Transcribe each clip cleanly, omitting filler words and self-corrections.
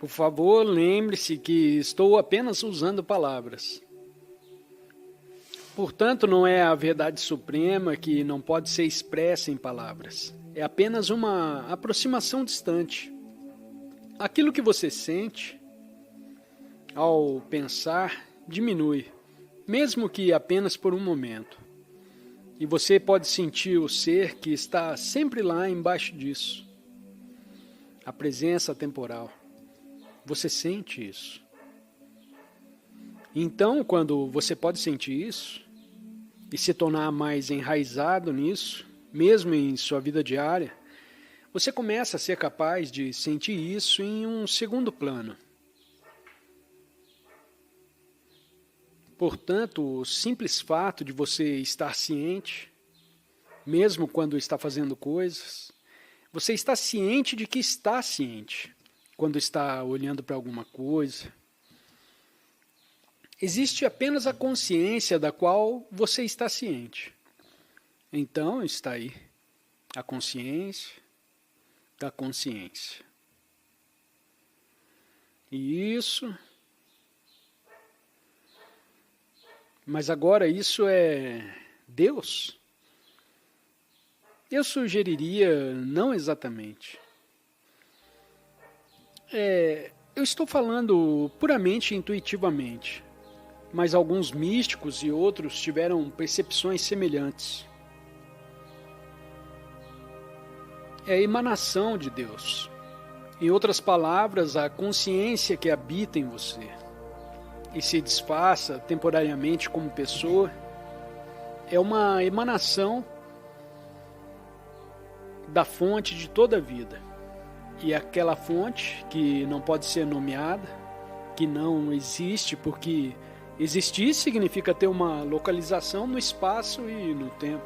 Por favor, lembre-se que estou apenas usando palavras. Portanto, não é a verdade suprema que não pode ser expressa em palavras. É apenas uma aproximação distante. Aquilo que você sente, ao pensar, diminui, mesmo que apenas por um momento. E você pode sentir o ser que está sempre lá embaixo disso. A presença temporal. Você sente isso. Então, quando você pode sentir isso, e se tornar mais enraizado nisso, mesmo em sua vida diária, você começa a ser capaz de sentir isso em um segundo plano. Portanto, o simples fato de você estar ciente, mesmo quando está fazendo coisas, você está ciente de que está ciente, quando está olhando para alguma coisa. Existe apenas a consciência da qual você está ciente. Então está aí a consciência da consciência. E isso. Mas agora isso é Deus? Eu sugeriria não exatamente. Eu estou falando puramente intuitivamente. Mas alguns místicos e outros tiveram percepções semelhantes. É a emanação de Deus. Em outras palavras, a consciência que habita em você e se disfarça temporariamente como pessoa é uma emanação da fonte de toda a vida. E aquela fonte que não pode ser nomeada, que não existe porque existir significa ter uma localização no espaço e no tempo.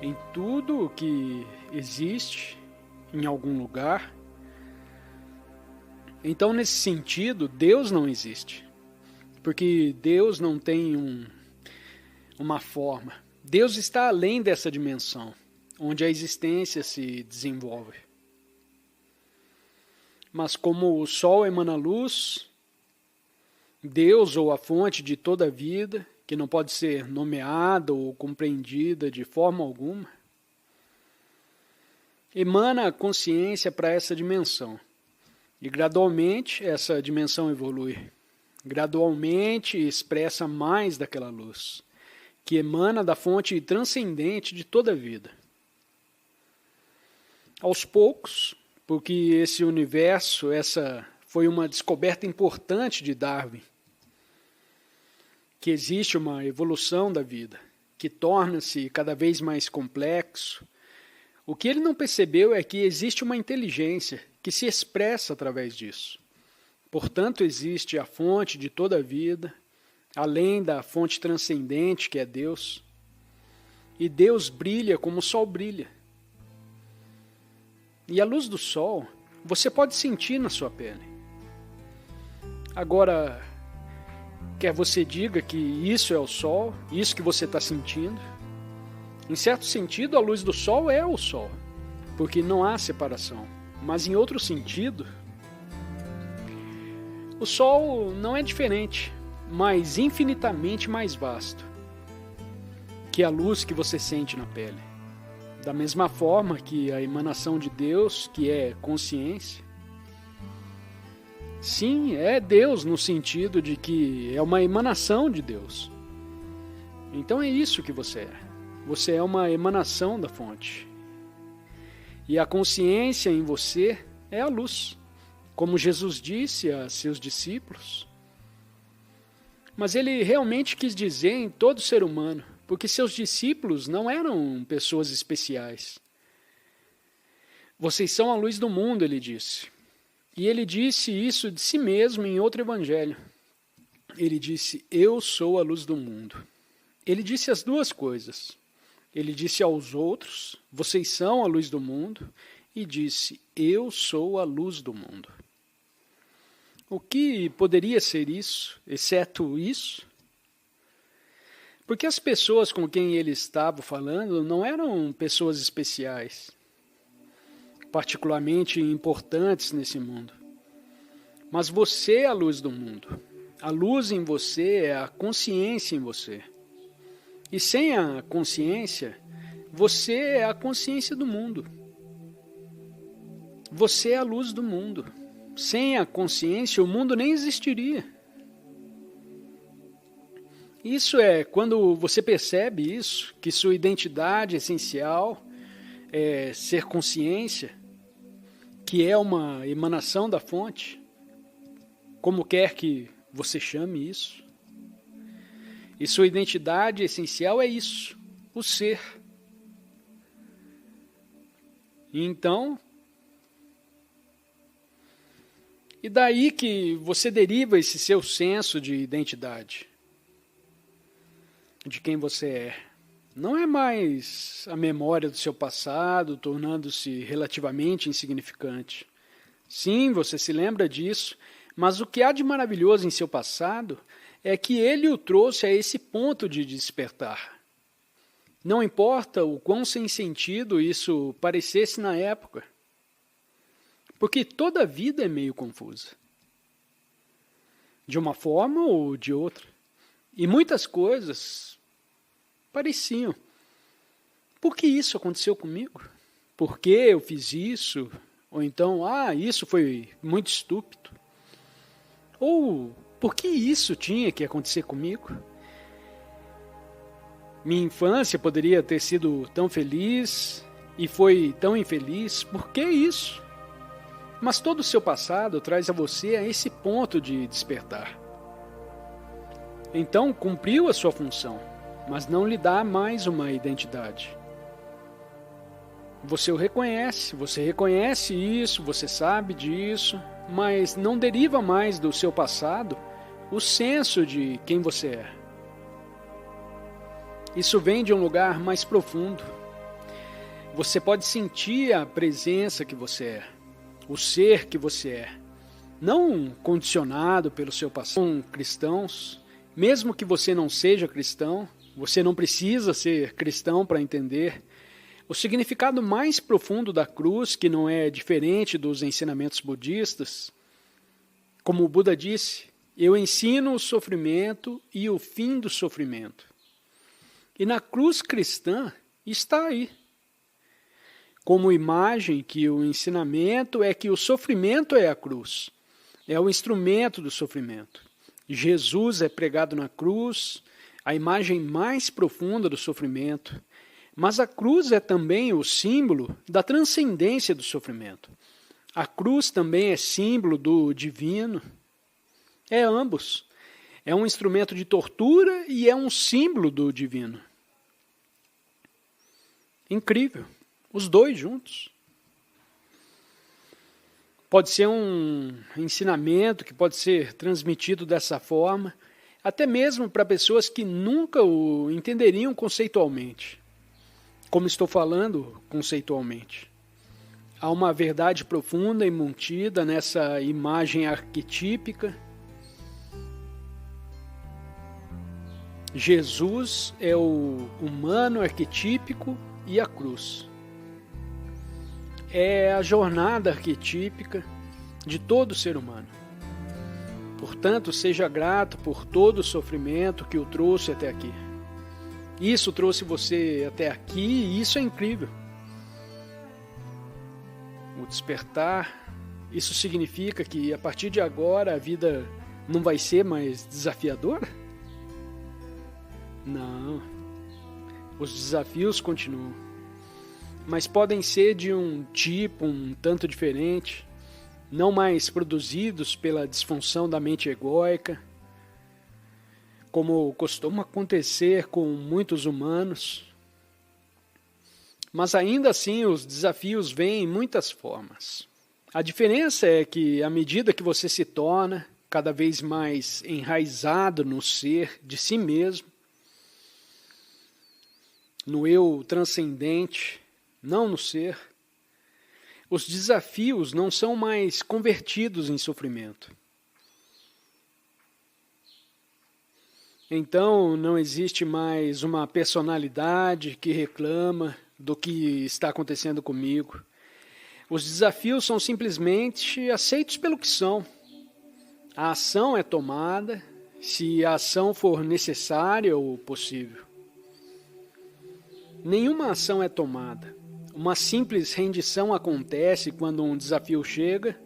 Em tudo que existe, em algum lugar. Então, nesse sentido, Deus não existe. Porque Deus não tem uma forma. Deus está além dessa dimensão, onde a existência se desenvolve. Mas como o Sol emana luz, Deus, ou a fonte de toda a vida, que não pode ser nomeada ou compreendida de forma alguma, emana a consciência para essa dimensão. E gradualmente essa dimensão evolui. Gradualmente expressa mais daquela luz, que emana da fonte transcendente de toda a vida. Aos poucos, porque esse universo, essa foi uma descoberta importante de Darwin, que existe uma evolução da vida, que torna-se cada vez mais complexo. O que ele não percebeu é que existe uma inteligência que se expressa através disso. Portanto, existe a fonte de toda a vida, além da fonte transcendente que é Deus. E Deus brilha como o sol brilha. E a luz do sol, você pode sentir na sua pele. Agora, quer você diga que isso é o sol, isso que você está sentindo. Em certo sentido, a luz do sol é o sol, porque não há separação. Mas em outro sentido, o sol não é diferente, mas infinitamente mais vasto que a luz que você sente na pele. Da mesma forma que a emanação de Deus, que é consciência, sim, é Deus no sentido de que é uma emanação de Deus. Então é isso que você é. Você é uma emanação da fonte. E a consciência em você é a luz, como Jesus disse a seus discípulos. Mas ele realmente quis dizer em todo ser humano, porque seus discípulos não eram pessoas especiais. Vocês são a luz do mundo, ele disse. E ele disse isso de si mesmo em outro evangelho. Ele disse, eu sou a luz do mundo. Ele disse as duas coisas. Ele disse aos outros, vocês são a luz do mundo, e disse, eu sou a luz do mundo. O que poderia ser isso, exceto isso? Porque as pessoas com quem ele estava falando não eram pessoas especiais, particularmente importantes nesse mundo. Mas você é a luz do mundo. A luz em você é a consciência em você. E sem a consciência, você é a consciência do mundo. Você é a luz do mundo. Sem a consciência, o mundo nem existiria. Isso é quando você percebe isso, que sua identidade essencial é ser consciência, que é uma emanação da fonte, como quer que você chame isso. E sua identidade essencial é isso, o ser. Então, e daí que você deriva esse seu senso de identidade, de quem você é. Não é mais a memória do seu passado, tornando-se relativamente insignificante. Sim, você se lembra disso, mas o que há de maravilhoso em seu passado é que ele o trouxe a esse ponto de despertar. Não importa o quão sem sentido isso parecesse na época, porque toda a vida é meio confusa, de uma forma ou de outra. E muitas coisas pareciam. Por que isso aconteceu comigo? Por que eu fiz isso? Ou então, isso foi muito estúpido. Ou, por que isso tinha que acontecer comigo? Minha infância poderia ter sido tão feliz e foi tão infeliz. Por que isso? Mas todo o seu passado traz a você a esse ponto de despertar. Então, cumpriu a sua função, mas não lhe dá mais uma identidade. Você o reconhece, você reconhece isso, você sabe disso, mas não deriva mais do seu passado o senso de quem você é. Isso vem de um lugar mais profundo. Você pode sentir a presença que você é, o ser que você é, não condicionado pelo seu passado. Cristãos, mesmo que você não seja cristão, você não precisa ser cristão para entender o significado mais profundo da cruz, que não é diferente dos ensinamentos budistas. Como o Buda disse, eu ensino o sofrimento e o fim do sofrimento. E na cruz cristã está aí, como imagem que o ensinamento é que o sofrimento é a cruz, é o instrumento do sofrimento. Jesus é pregado na cruz, a imagem mais profunda do sofrimento, mas a cruz é também o símbolo da transcendência do sofrimento. A cruz também é símbolo do divino. É ambos. É um instrumento de tortura e é um símbolo do divino. Incrível. Os dois juntos. Pode ser um ensinamento que pode ser transmitido dessa forma, até mesmo para pessoas que nunca o entenderiam conceitualmente, como estou falando conceitualmente. Há uma verdade profunda e mantida nessa imagem arquetípica. Jesus é o humano arquetípico e a cruz. É a jornada arquetípica de todo ser humano. Portanto, seja grato por todo o sofrimento que o trouxe até aqui. Isso trouxe você até aqui e isso é incrível. O despertar, isso significa que a partir de agora a vida não vai ser mais desafiadora? Não. Os desafios continuam. Mas podem ser de um tipo um tanto diferente, não mais produzidos pela disfunção da mente egóica, como costuma acontecer com muitos humanos. Mas ainda assim os desafios vêm em muitas formas. A diferença é que à medida que você se torna cada vez mais enraizado no ser de si mesmo, no eu transcendente, não no ser, os desafios não são mais convertidos em sofrimento. Então não existe mais uma personalidade que reclama do que está acontecendo comigo. Os desafios são simplesmente aceitos pelo que são. A ação é tomada se a ação for necessária ou possível. Nenhuma ação é tomada. Uma simples rendição acontece quando um desafio chega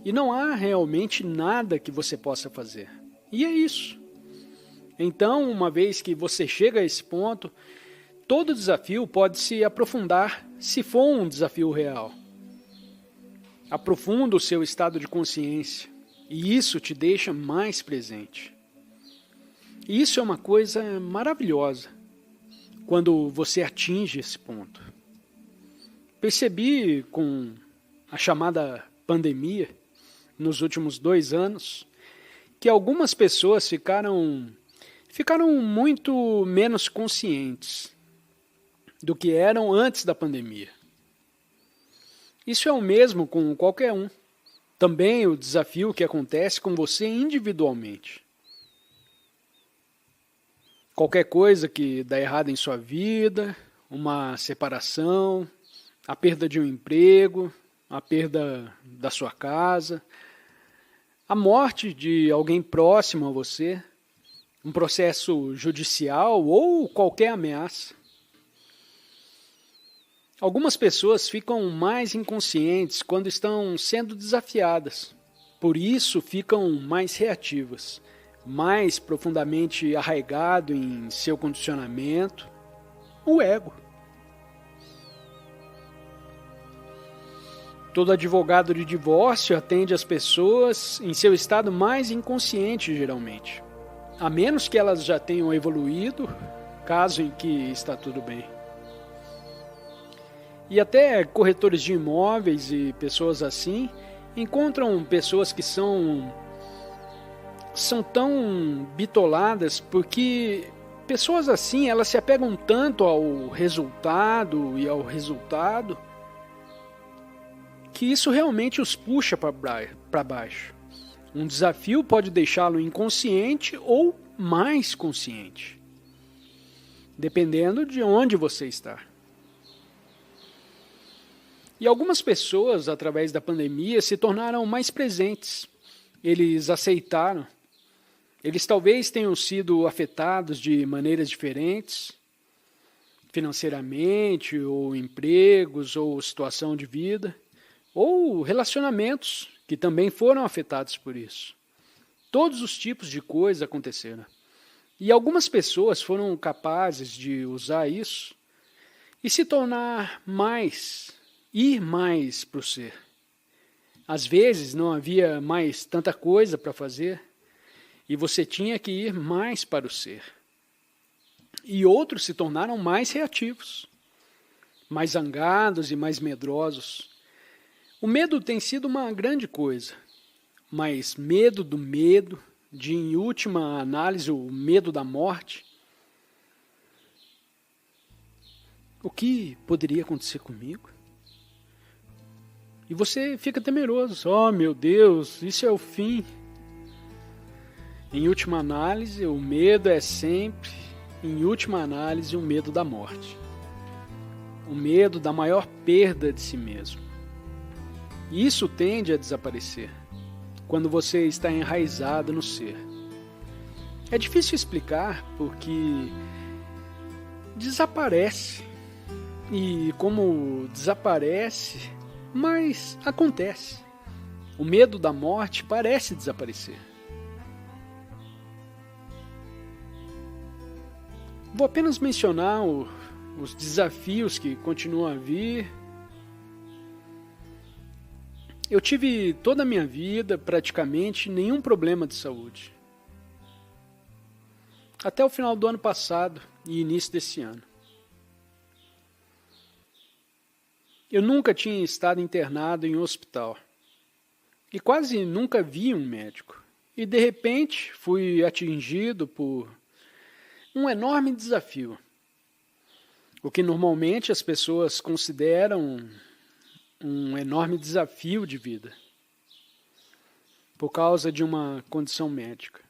e não há realmente nada que você possa fazer. E é isso. Então, uma vez que você chega a esse ponto, todo desafio pode se aprofundar se for um desafio real. Aprofunda o seu estado de consciência e isso te deixa mais presente. E isso é uma coisa maravilhosa quando você atinge esse ponto. Percebi com a chamada pandemia, nos últimos 2 anos, que algumas pessoas ficaram muito menos conscientes do que eram antes da pandemia. Isso é o mesmo com qualquer um. Também o desafio que acontece com você individualmente. Qualquer coisa que dá errado em sua vida, uma separação, a perda de um emprego, a perda da sua casa, a morte de alguém próximo a você, um processo judicial ou qualquer ameaça. Algumas pessoas ficam mais inconscientes quando estão sendo desafiadas, por isso ficam mais reativas, mais profundamente arraigado em seu condicionamento, o ego. Todo advogado de divórcio atende as pessoas em seu estado mais inconsciente, geralmente, a menos que elas já tenham evoluído, caso em que está tudo bem. E até corretores de imóveis e pessoas assim encontram pessoas que são tão bitoladas porque pessoas assim elas se apegam tanto ao resultado que isso realmente os puxa para baixo. Um desafio pode deixá-lo inconsciente ou mais consciente, dependendo de onde você está. E algumas pessoas, através da pandemia, se tornaram mais presentes. Eles aceitaram. Eles talvez tenham sido afetados de maneiras diferentes, financeiramente, ou empregos, ou situação de vida, ou relacionamentos que também foram afetados por isso. Todos os tipos de coisas aconteceram. E algumas pessoas foram capazes de usar isso e se tornar mais, ir mais para o ser. Às vezes não havia mais tanta coisa para fazer e você tinha que ir mais para o ser. E outros se tornaram mais reativos, mais zangados e mais medrosos. O medo tem sido uma grande coisa, mas medo do medo, de em última análise o medo da morte. O que poderia acontecer comigo? E você fica temeroso. Oh, meu Deus, isso é o fim. Em última análise, o medo é sempre, em última análise, o medo da morte. O medo da maior perda de si mesmo. E isso tende a desaparecer quando você está enraizado no ser. É difícil explicar porque desaparece. E como desaparece, mas acontece. O medo da morte parece desaparecer. Vou apenas mencionar os desafios que continuam a vir. Eu tive toda a minha vida, praticamente, nenhum problema de saúde. Até o final do ano passado e início desse ano. Eu nunca tinha estado internado em um hospital. E quase nunca vi um médico. E de repente fui atingido por um enorme desafio. O que normalmente as pessoas consideram um enorme desafio de vida. Por causa de uma condição médica.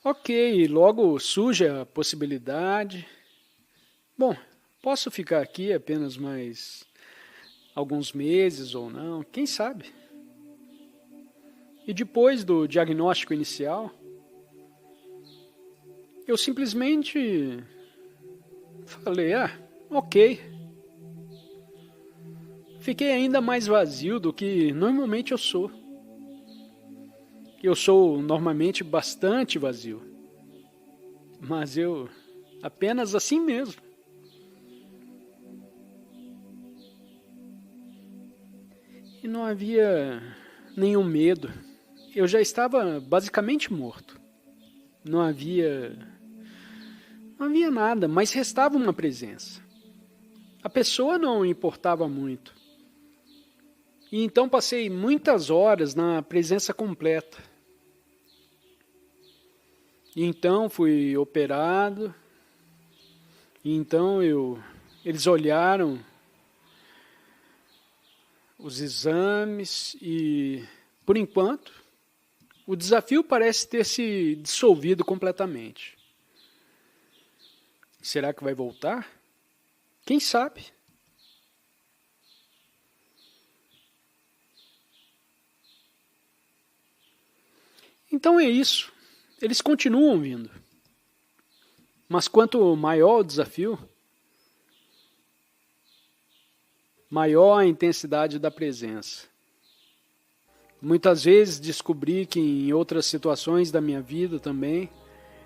Ok, logo surge a possibilidade. Bom, posso ficar aqui apenas mais alguns meses ou não, quem sabe? E depois do diagnóstico inicial, eu simplesmente falei, ok. Fiquei ainda mais vazio do que normalmente eu sou. Eu sou normalmente bastante vazio. Mas eu apenas assim mesmo. E não havia nenhum medo. Eu já estava basicamente morto. Não havia nada, mas restava uma presença. A pessoa não importava muito. E então passei muitas horas na presença completa. E então fui operado. E então eles olharam os exames e, por enquanto, o desafio parece ter se dissolvido completamente. Será que vai voltar? Quem sabe? Então é isso. Eles continuam vindo. Mas quanto maior o desafio, maior a intensidade da presença. Muitas vezes descobri que em outras situações da minha vida também,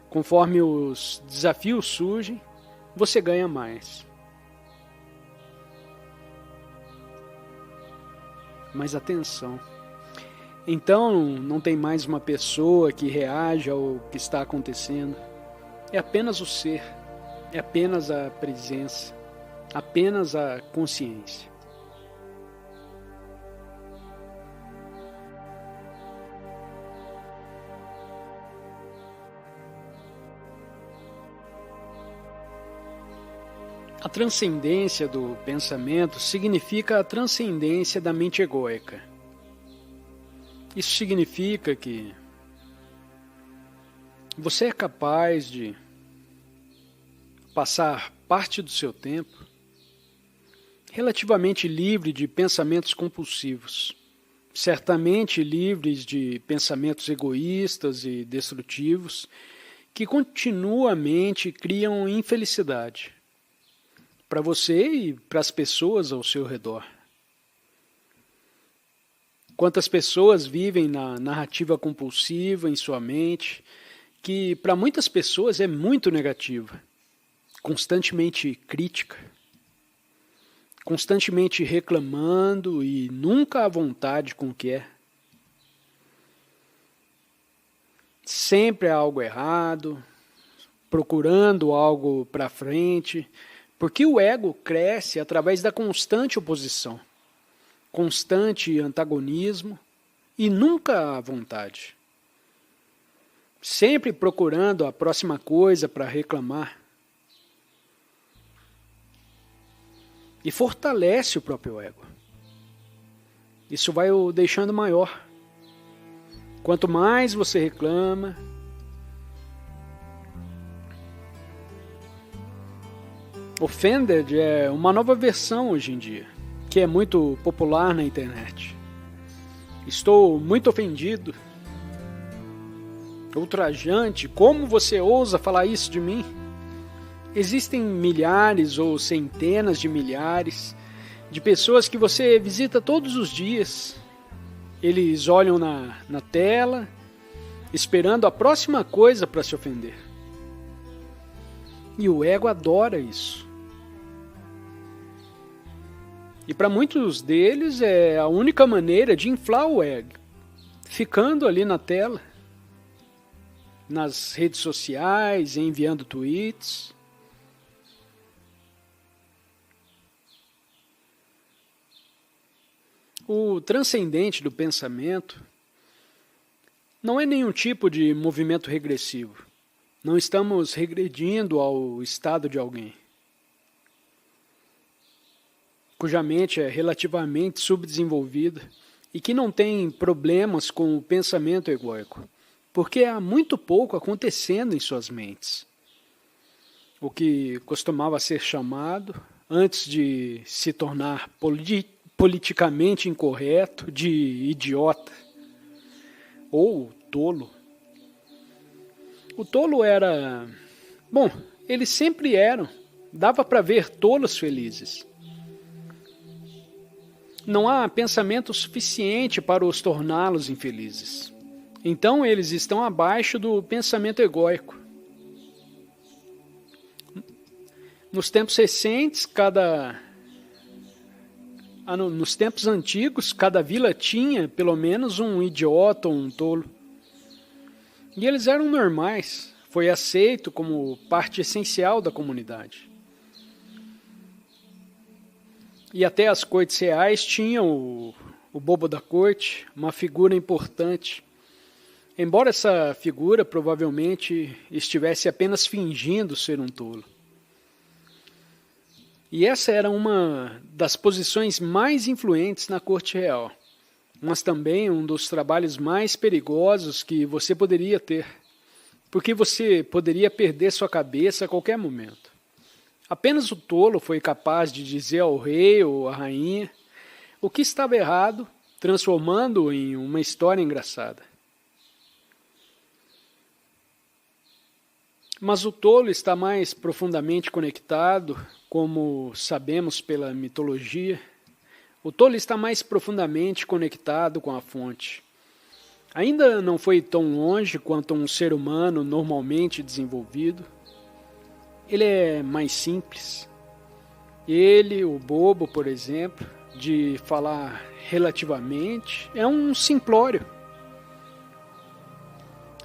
conforme os desafios surgem, você ganha mais. Mas atenção. Então não tem mais uma pessoa que reage ao que está acontecendo. É apenas o ser, é apenas a presença, apenas a consciência. A transcendência do pensamento significa a transcendência da mente egóica. Isso significa que você é capaz de passar parte do seu tempo relativamente livre de pensamentos compulsivos, certamente livres de pensamentos egoístas e destrutivos que continuamente criam infelicidade para você e para as pessoas ao seu redor. Quantas pessoas vivem na narrativa compulsiva em sua mente, que para muitas pessoas é muito negativa, constantemente crítica, constantemente reclamando e nunca à vontade com o que é. Sempre há algo errado, procurando algo para frente, porque o ego cresce através da constante oposição, constante antagonismo e nunca à vontade. Sempre procurando a próxima coisa para reclamar. E fortalece o próprio ego. Isso vai o deixando maior. Quanto mais você reclama, Offended é uma nova versão hoje em dia, que é muito popular na internet. Estou muito ofendido. Ultrajante, como você ousa falar isso de mim? Existem milhares ou centenas de milhares de pessoas que você visita todos os dias. Eles olham na tela, esperando a próxima coisa para se ofender. E o ego adora isso. E para muitos deles é a única maneira de inflar o ego, ficando ali na tela, nas redes sociais, enviando tweets. O transcendente do pensamento não é nenhum tipo de movimento regressivo. Não estamos regredindo ao estado de alguém cuja mente é relativamente subdesenvolvida e que não tem problemas com o pensamento egóico, porque há muito pouco acontecendo em suas mentes. O que costumava ser chamado, antes de se tornar politicamente incorreto, de idiota. ou tolo. O tolo era... Bom, eles sempre eram. Dava para ver tolos felizes. Não há pensamento suficiente para os torná-los infelizes. Então eles estão abaixo do pensamento egóico. Nos tempos recentes, nos tempos antigos, cada vila tinha pelo menos um idiota ou um tolo. E eles eram normais, foi aceito como parte essencial da comunidade. E até as cortes reais tinham o bobo da corte, uma figura importante. Embora essa figura provavelmente estivesse apenas fingindo ser um tolo. E essa era uma das posições mais influentes na corte real, mas também um dos trabalhos mais perigosos que você poderia ter, porque você poderia perder sua cabeça a qualquer momento. Apenas o tolo foi capaz de dizer ao rei ou à rainha o que estava errado, transformando-o em uma história engraçada. Mas o tolo está mais profundamente conectado, como sabemos pela mitologia. O tolo está mais profundamente conectado com a fonte. Ainda não foi tão longe quanto um ser humano normalmente desenvolvido. Ele é mais simples. Ele, o bobo, por exemplo, de falar relativamente, é um simplório.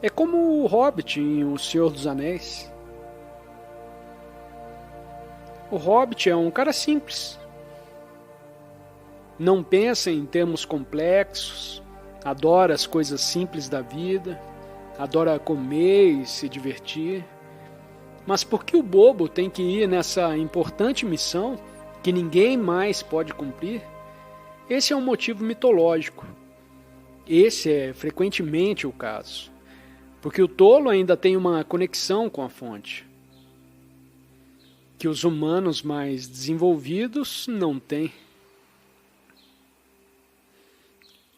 É como o Hobbit em O Senhor dos Anéis. O Hobbit é um cara simples. Não pensa em termos complexos, adora as coisas simples da vida, adora comer e se divertir. Mas por que o bobo tem que ir nessa importante missão que ninguém mais pode cumprir? Esse é um motivo mitológico. Esse é frequentemente o caso. Porque o tolo ainda tem uma conexão com a fonte, que os humanos mais desenvolvidos não têm.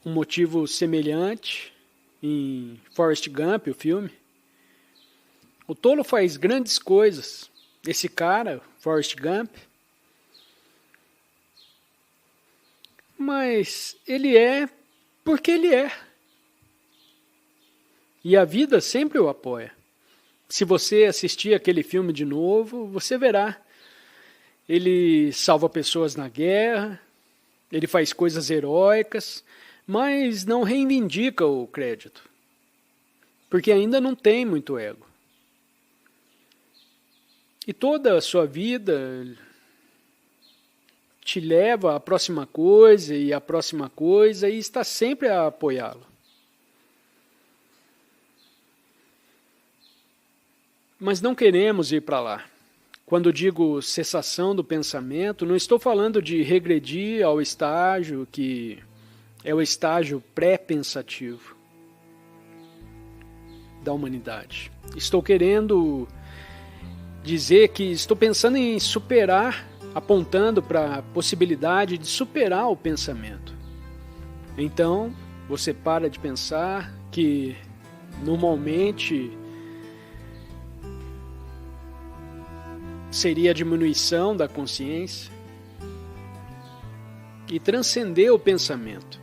Um motivo semelhante em Forrest Gump, o filme. O tolo faz grandes coisas. Esse cara, Forrest Gump, mas ele é porque ele é. E a vida sempre o apoia. Se você assistir aquele filme de novo, você verá. Ele salva pessoas na guerra, ele faz coisas heróicas, mas não reivindica o crédito, porque ainda não tem muito ego. E toda a sua vida te leva à próxima coisa e à próxima coisa e está sempre a apoiá-lo. Mas não queremos ir para lá. Quando digo cessação do pensamento, não estou falando de regredir ao estágio que é o estágio pré-pensativo da humanidade. Estou querendo dizer que estou pensando em superar, apontando para a possibilidade de superar o pensamento. Então, você para de pensar que normalmente seria a diminuição da consciência e transcender o pensamento.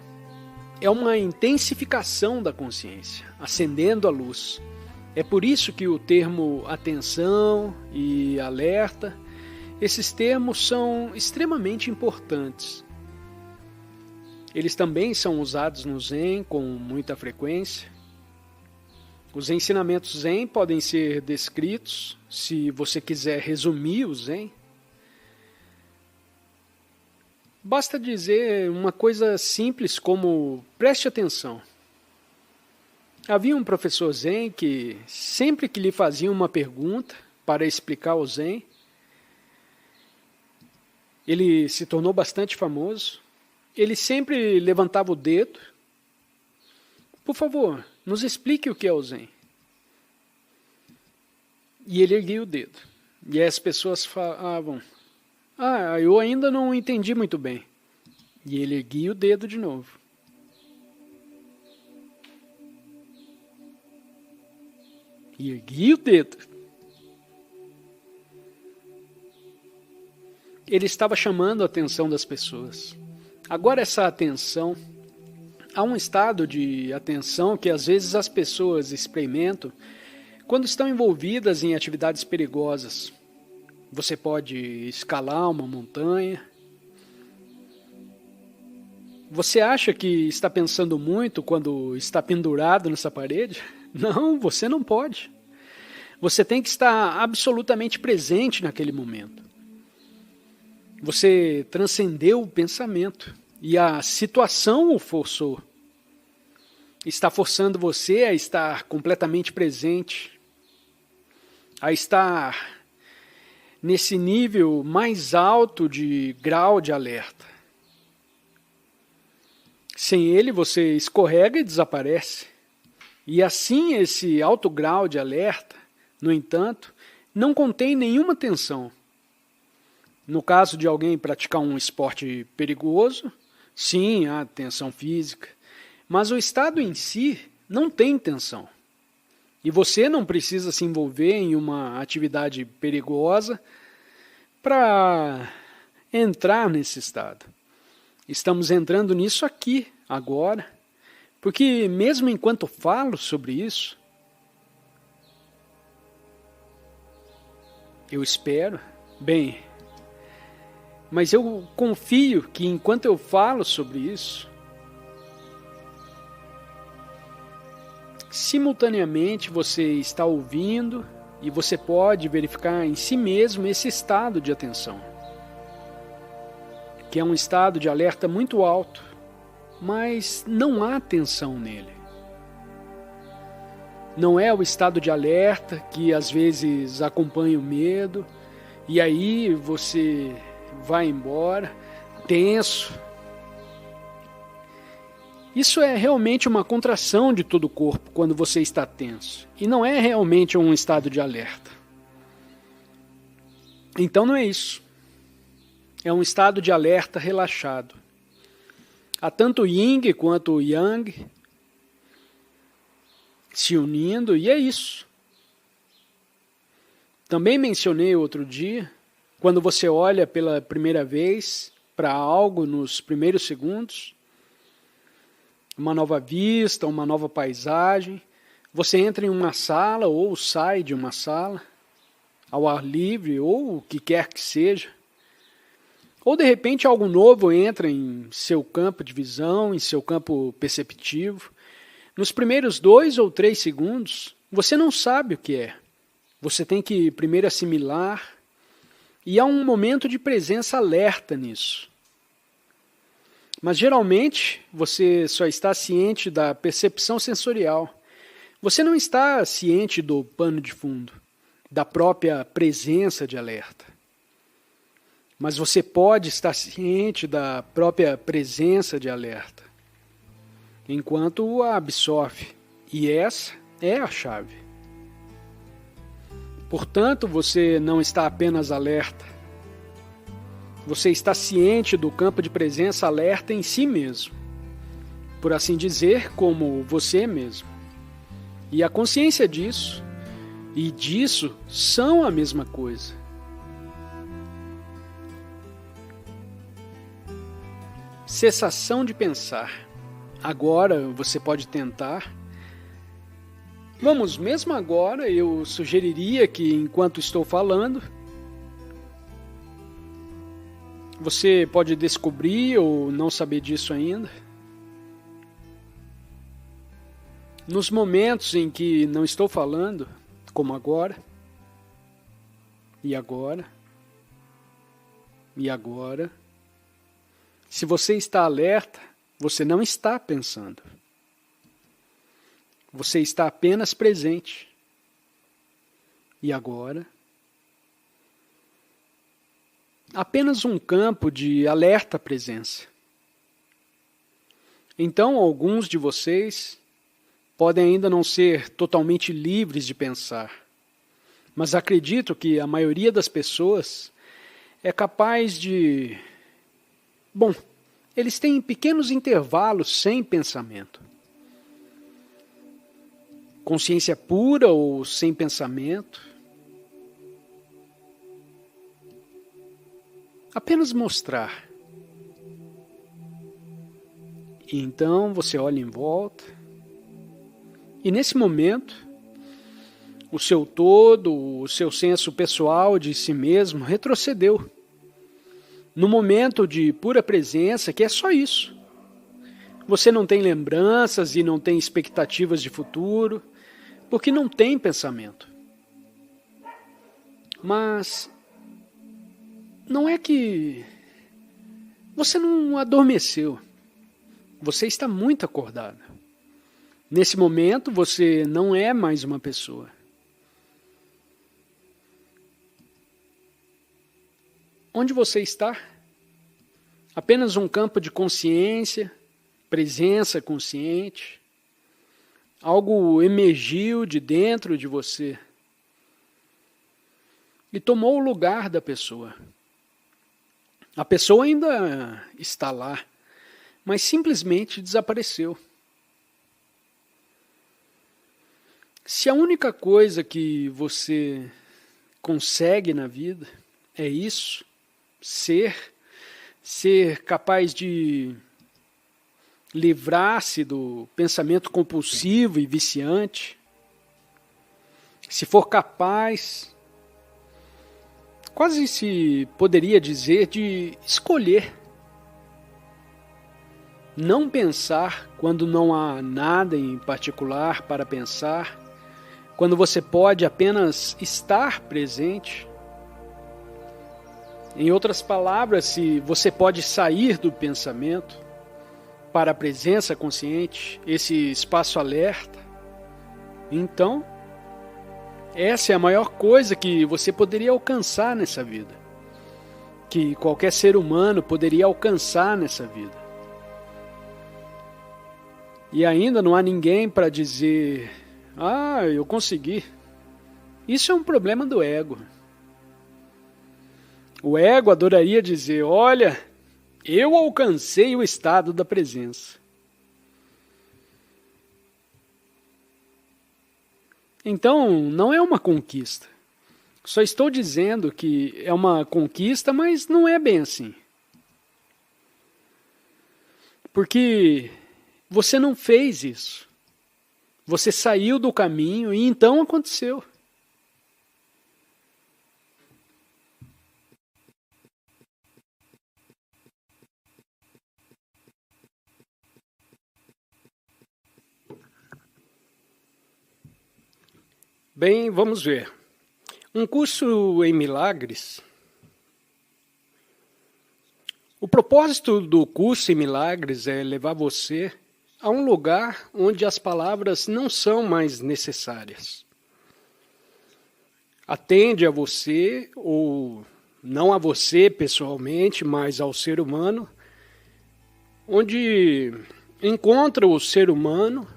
É uma intensificação da consciência, acendendo a luz. É por isso que o termo atenção e alerta, esses termos são extremamente importantes. Eles também são usados no Zen com muita frequência. Os ensinamentos Zen podem ser descritos, se você quiser resumir o Zen. Basta dizer uma coisa simples como preste atenção. Havia um professor Zen que, sempre que lhe faziam uma pergunta para explicar o Zen, ele se tornou bastante famoso, ele sempre levantava o dedo. Por favor, nos explique o que é o Zen. E ele erguia o dedo. E as pessoas falavam, eu ainda não entendi muito bem. E ele erguia o dedo de novo. e ergui o dedo. Ele estava chamando a atenção das pessoas. Agora essa atenção, há um estado de atenção que às vezes as pessoas experimentam quando estão envolvidas em atividades perigosas. Você pode escalar uma montanha. Você acha que está pensando muito quando está pendurado nessa parede? Não, você não pode. Você tem que estar absolutamente presente naquele momento. Você transcendeu o pensamento e a situação o forçou. Está forçando você a estar completamente presente, a estar nesse nível mais alto de grau de alerta. Sem ele, você escorrega e desaparece. E assim, esse alto grau de alerta, no entanto, não contém nenhuma tensão. No caso de alguém praticar um esporte perigoso, sim, há tensão física, mas o estado em si não tem tensão. E você não precisa se envolver em uma atividade perigosa para entrar nesse estado. Estamos entrando nisso aqui, agora, porque mesmo enquanto falo sobre isso, eu espero, mas eu confio que enquanto eu falo sobre isso, simultaneamente você está ouvindo e você pode verificar em si mesmo esse estado de atenção, que é um estado de alerta muito alto, mas não há tensão nele. Não é o estado de alerta que às vezes acompanha o medo, e aí você vai embora, tenso. Isso é realmente uma contração de todo o corpo quando você está tenso, e não é realmente um estado de alerta. Então não é isso. É um estado de alerta relaxado. Há tanto Yin quanto Yang se unindo, e é isso. Também mencionei outro dia, quando você olha pela primeira vez para algo nos primeiros segundos, uma nova vista, uma nova paisagem, você entra em uma sala ou sai de uma sala, ao ar livre ou o que quer que seja, ou de repente algo novo entra em seu campo de visão, em seu campo perceptivo. Nos primeiros 2 ou 3 segundos, você não sabe o que é. Você tem que primeiro assimilar, e há um momento de presença alerta nisso. Mas geralmente você só está ciente da percepção sensorial. Você não está ciente do pano de fundo, da própria presença de alerta. Mas você pode estar ciente da própria presença de alerta, enquanto a absorve. E essa é a chave. Portanto, você não está apenas alerta. Você está ciente do campo de presença alerta em si mesmo, por assim dizer, como você mesmo. E a consciência disso e disso são a mesma coisa. Cessação de pensar. Agora você pode tentar. Vamos, mesmo agora, eu sugeriria que, enquanto estou falando, você pode descobrir ou não saber disso ainda. Nos momentos em que não estou falando, como agora, e agora, e agora, se você está alerta, você não está pensando. Você está apenas presente. E agora? Apenas um campo de alerta presença. Então, alguns de vocês podem ainda não ser totalmente livres de pensar, mas acredito que a maioria das pessoas é capaz de... Bom, eles têm pequenos intervalos sem pensamento. consciência pura ou sem pensamento. Apenas mostrar. E então você olha em volta, e nesse momento, o seu todo, o seu senso pessoal de si mesmo retrocedeu. No momento de pura presença, que é só isso. Você não tem lembranças e não tem expectativas de futuro, porque não tem pensamento. Mas não é que você não adormeceu. Você está muito acordado. Nesse momento, você não é mais uma pessoa. Onde você está? Apenas um campo de consciência, presença consciente. Algo emergiu de dentro de você e tomou o lugar da pessoa. A pessoa ainda está lá, mas simplesmente desapareceu. Se a única coisa que você consegue na vida é isso, ser capaz de livrar-se do pensamento compulsivo e viciante, se for capaz, quase se poderia dizer, de escolher não pensar quando não há nada em particular para pensar, quando você pode apenas estar presente. Em outras palavras, se você pode sair do pensamento para a presença consciente, esse espaço alerta, então essa é a maior coisa que você poderia alcançar nessa vida, que qualquer ser humano poderia alcançar nessa vida. E ainda não há ninguém para dizer, eu consegui. Isso é um problema do ego. O ego adoraria dizer, olha, eu alcancei o estado da presença. Então, não é uma conquista. Só estou dizendo que é uma conquista, mas não é bem assim. Porque você não fez isso. Você saiu do caminho e então aconteceu. Bem, vamos ver. Um curso em milagres. O propósito do curso em milagres é levar você a um lugar onde as palavras não são mais necessárias. Atende a você, ou não a você pessoalmente, mas ao ser humano, onde encontra o ser humano,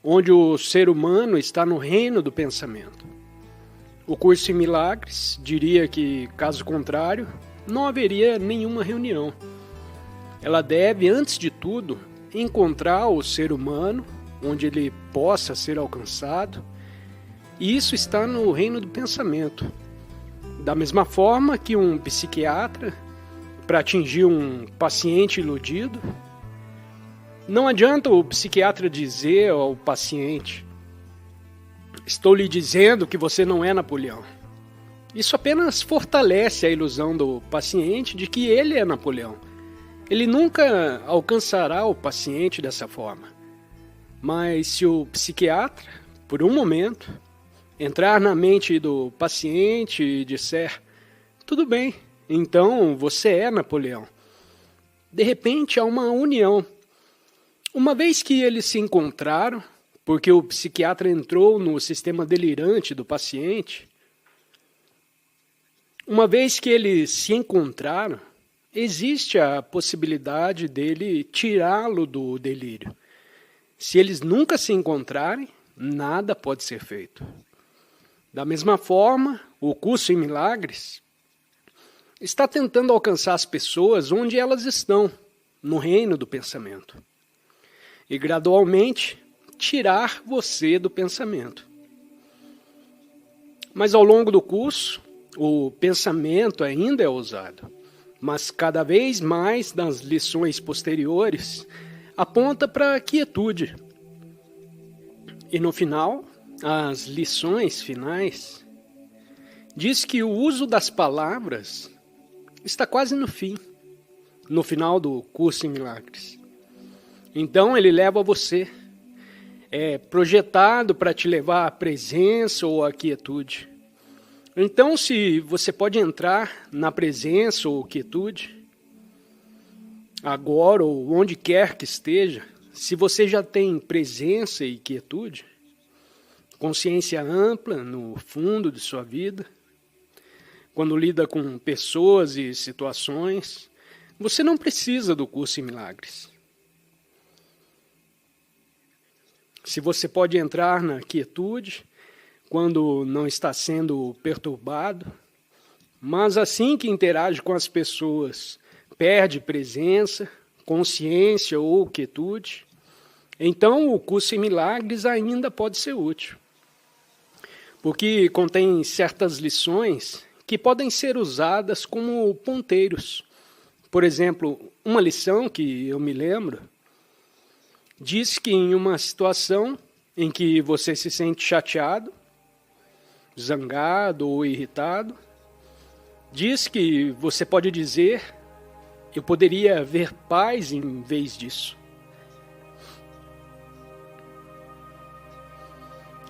onde o ser humano está no reino do pensamento. O curso em milagres diria que, caso contrário, não haveria nenhuma reunião. Ela deve, antes de tudo, encontrar o ser humano, onde ele possa ser alcançado, e isso está no reino do pensamento. Da mesma forma que um psiquiatra, para atingir um paciente iludido, não adianta o psiquiatra dizer ao paciente, estou lhe dizendo que você não é Napoleão. Isso apenas fortalece a ilusão do paciente de que ele é Napoleão. Ele nunca alcançará o paciente dessa forma. Mas se o psiquiatra, por um momento, entrar na mente do paciente e disser, tudo bem, então você é Napoleão. De repente há uma união. Uma vez que eles se encontraram, porque o psiquiatra entrou no sistema delirante do paciente, uma vez que eles se encontraram, existe a possibilidade dele tirá-lo do delírio. Se eles nunca se encontrarem, nada pode ser feito. Da mesma forma, o curso em milagres está tentando alcançar as pessoas onde elas estão, no reino do pensamento. E gradualmente, tirar você do pensamento. Mas ao longo do curso, o pensamento ainda é usado, mas cada vez mais nas lições posteriores aponta para a quietude. E no final, as lições finais, diz que o uso das palavras está quase no fim, no final do curso em milagres. Então ele leva você, é projetado para te levar à presença ou à quietude. Então, se você pode entrar na presença ou quietude, agora ou onde quer que esteja, se você já tem presença e quietude, consciência ampla no fundo de sua vida, quando lida com pessoas e situações, você não precisa do curso em milagres. Se você pode entrar na quietude, quando não está sendo perturbado, mas assim que interage com as pessoas, perde presença, consciência ou quietude, então o curso em milagres ainda pode ser útil. Porque contém certas lições que podem ser usadas como ponteiros. Por exemplo, uma lição que eu me lembro diz que em uma situação em que você se sente chateado, zangado ou irritado, diz que você pode dizer: eu poderia ver paz em vez disso.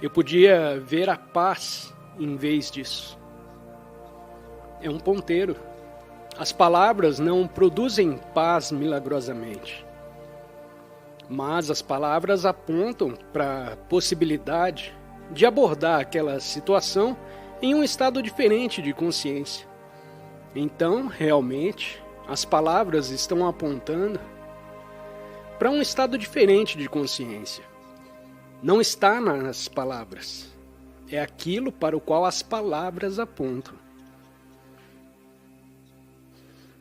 Eu podia ver a paz em vez disso. É um ponteiro. As palavras não produzem paz milagrosamente, mas as palavras apontam para a possibilidade de abordar aquela situação em um estado diferente de consciência. Então, realmente, as palavras estão apontando para um estado diferente de consciência. Não está nas palavras, é aquilo para o qual as palavras apontam.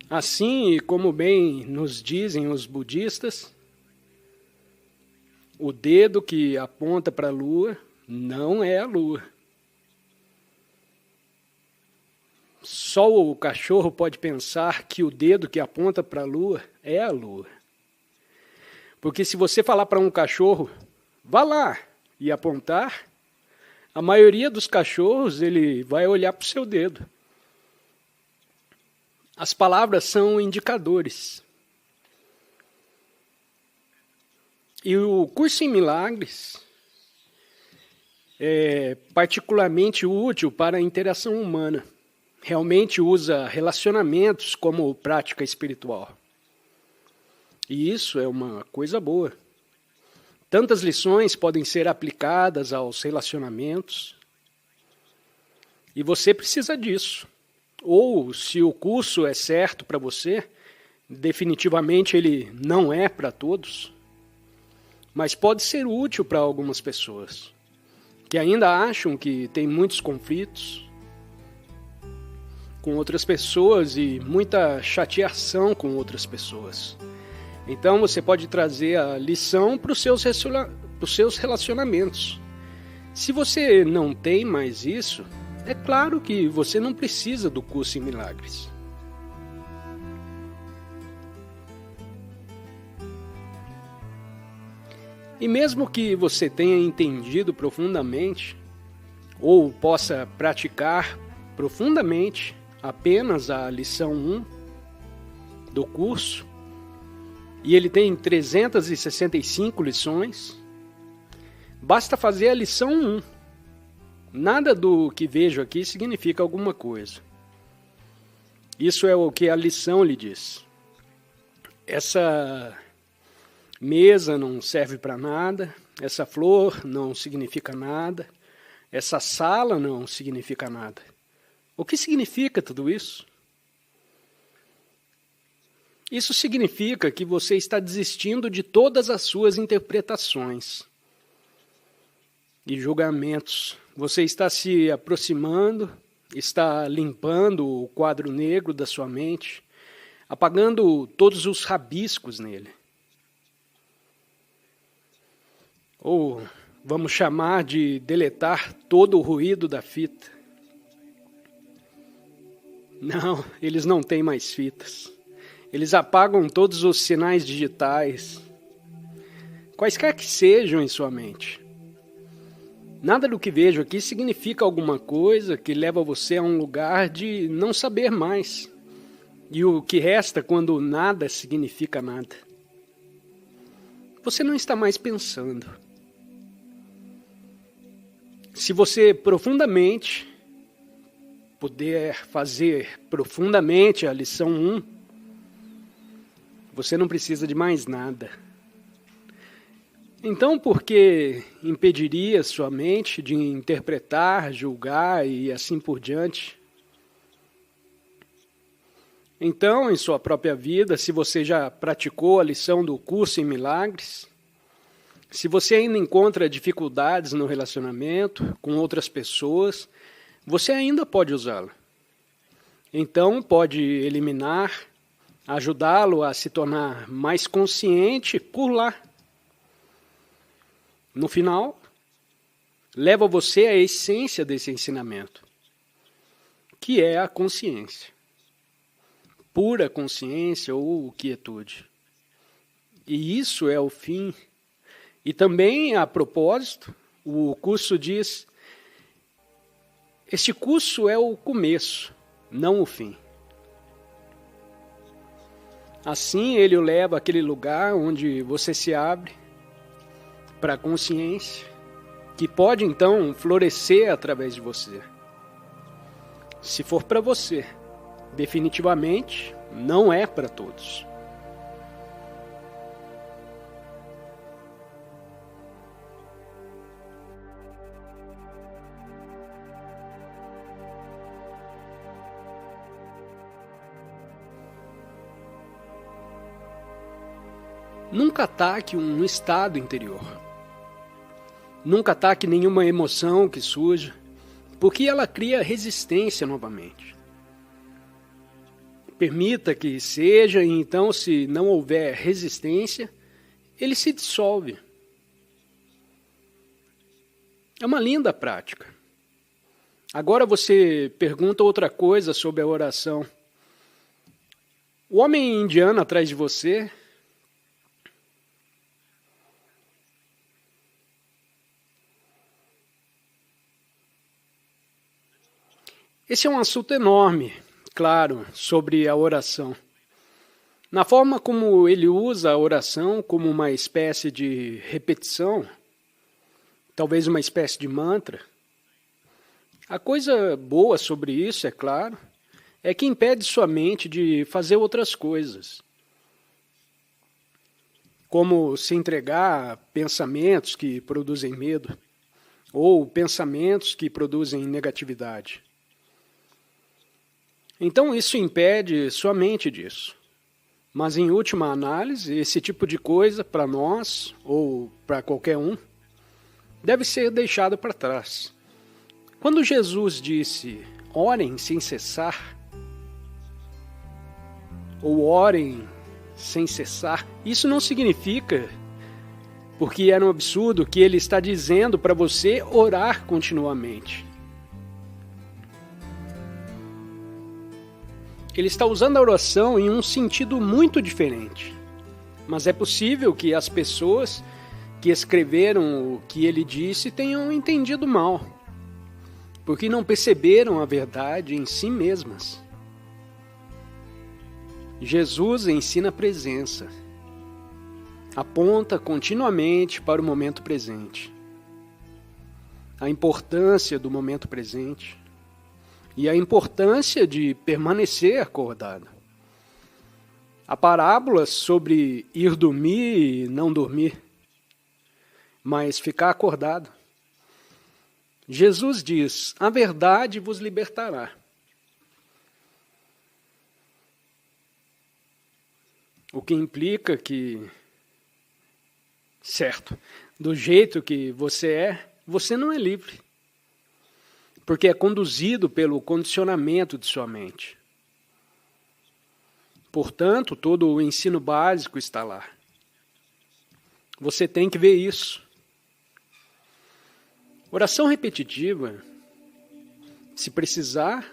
Assim como bem nos dizem os budistas, o dedo que aponta para a lua não é a lua. Só o cachorro pode pensar que o dedo que aponta para a lua é a lua. Porque se você falar para um cachorro, vá lá, e apontar, a maioria dos cachorros ele vai olhar para o seu dedo. As palavras são indicadores. E o curso em milagres é particularmente útil para a interação humana. Realmente usa relacionamentos como prática espiritual. E isso é uma coisa boa. Tantas lições podem ser aplicadas aos relacionamentos. E você precisa disso. Ou, se o curso é certo para você, definitivamente ele não é para todos, mas pode ser útil para algumas pessoas, que ainda acham que tem muitos conflitos com outras pessoas e muita chateação com outras pessoas. Então você pode trazer a lição para os seus relacionamentos. Se você não tem mais isso, é claro que você não precisa do curso em milagres. E mesmo que você tenha entendido profundamente, ou possa praticar profundamente apenas a lição 1 do curso, e ele tem 365 lições, basta fazer a lição 1. Nada do que vejo aqui significa alguma coisa. Isso é o que a lição lhe diz. Essa mesa não serve para nada, essa flor não significa nada, essa sala não significa nada. O que significa tudo isso? Isso significa que você está desistindo de todas as suas interpretações e julgamentos. Você está se aproximando, está limpando o quadro negro da sua mente, apagando todos os rabiscos nele. ou vamos chamar de deletar todo o ruído da fita. Não, eles não têm mais fitas. Eles apagam todos os sinais digitais, quaisquer que sejam em sua mente. Nada do que vejo aqui significa alguma coisa que leva você a um lugar de não saber mais. E o que resta quando nada significa nada? Você não está mais pensando. Se você profundamente puder fazer profundamente a lição 1, você não precisa de mais nada. Então, por que impediria sua mente de interpretar, julgar e assim por diante? Então, em sua própria vida, se você já praticou a lição do curso em milagres, se você ainda encontra dificuldades no relacionamento com outras pessoas, você ainda pode usá-la. Então, pode eliminar, ajudá-lo a se tornar mais consciente por lá. No final, leva você à essência desse ensinamento, que é a consciência. Pura consciência ou quietude. E isso é o fim. E também, a propósito, o curso diz, este curso é o começo, não o fim. Assim, ele o leva àquele lugar onde você se abre para a consciência, que pode então florescer através de você. Se for para você, definitivamente não é para todos. Nunca ataque um estado interior. Nunca ataque nenhuma emoção que surja, porque ela cria resistência novamente. Permita que seja, e então, se não houver resistência, ele se dissolve. É uma linda prática. Agora você pergunta outra coisa sobre a oração. O homem indiano atrás de você, esse é um assunto enorme, claro, sobre a oração. Na forma como ele usa a oração como uma espécie de repetição, talvez uma espécie de mantra, a coisa boa sobre isso, é claro, é que impede sua mente de fazer outras coisas, como se entregar a pensamentos que produzem medo, ou pensamentos que produzem negatividade. Então isso impede sua mente disso. Mas em última análise, esse tipo de coisa, para nós, ou para qualquer um, deve ser deixado para trás. Quando Jesus disse, orem sem cessar, ou orem sem cessar, isso não significa, porque era um absurdo, que ele está dizendo para você orar continuamente. Ele está usando a oração em um sentido muito diferente. Mas é possível que as pessoas que escreveram o que ele disse tenham entendido mal, porque não perceberam a verdade em si mesmas. Jesus ensina a presença. Aponta continuamente para o momento presente. A importância do momento presente. E a importância de permanecer acordado. Há parábolas sobre ir dormir e não dormir, mas ficar acordado. Jesus diz, a verdade vos libertará. O que implica que, certo, do jeito que você não é livre. Porque é conduzido pelo condicionamento de sua mente. Portanto, todo o ensino básico está lá. Você tem que ver isso. Oração repetitiva, se precisar,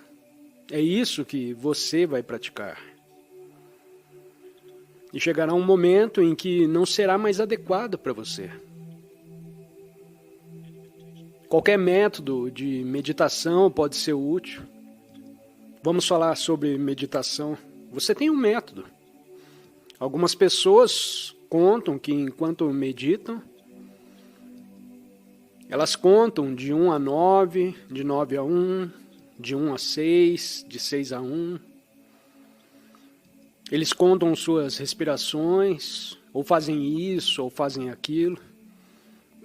é isso que você vai praticar. E chegará um momento em que não será mais adequado para você. Qualquer método de meditação pode ser útil. Vamos falar sobre meditação. Você tem um método. Algumas pessoas contam que enquanto meditam, elas contam de 1 a 9, de 9 a 1, de 1 a 6, de 6 a 1. Eles contam suas respirações, ou fazem isso, ou fazem aquilo.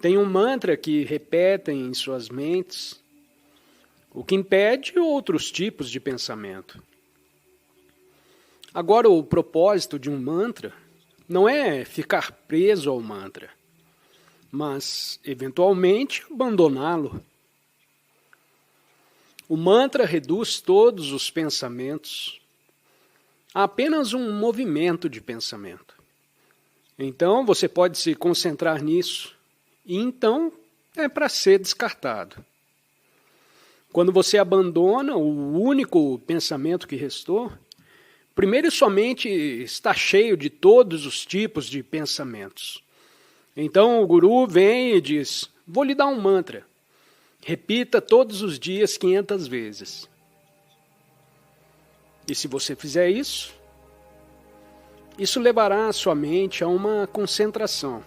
Tem um mantra que repetem em suas mentes, o que impede outros tipos de pensamento. Agora, o propósito de um mantra não é ficar preso ao mantra, mas, eventualmente, abandoná-lo. O mantra reduz todos os pensamentos a apenas um movimento de pensamento. Então, você pode se concentrar nisso, e então é para ser descartado. Quando você abandona o único pensamento que restou, primeiro somente está cheio de todos os tipos de pensamentos. Então o guru vem e diz, vou lhe dar um mantra. Repita todos os dias 500 vezes. E se você fizer isso, isso levará a sua mente a uma concentração.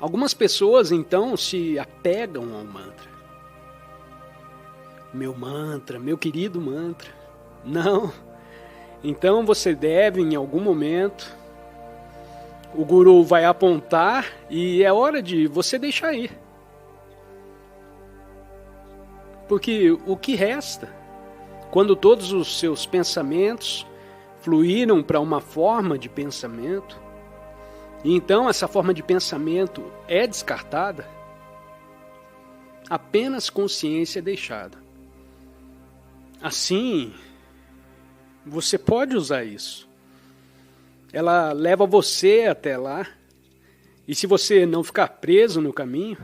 Algumas pessoas, então, se apegam ao mantra. Meu mantra, meu querido mantra. Não. Então você deve, em algum momento, o guru vai apontar e é hora de você deixar ir. Porque o que resta, quando todos os seus pensamentos fluíram para uma forma de pensamento, e então essa forma de pensamento é descartada, apenas consciência é deixada. Assim, você pode usar isso. Ela leva você até lá, e se você não ficar preso no caminho,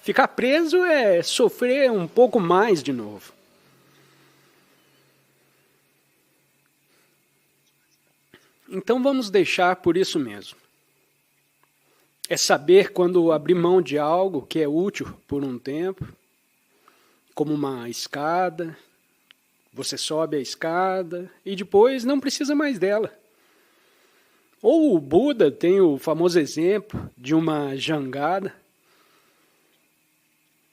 ficar preso é sofrer um pouco mais de novo. Então vamos deixar por isso mesmo. É saber quando abrir mão de algo que é útil por um tempo, como uma escada, você sobe a escada e depois não precisa mais dela. Ou o Buda tem o famoso exemplo de uma jangada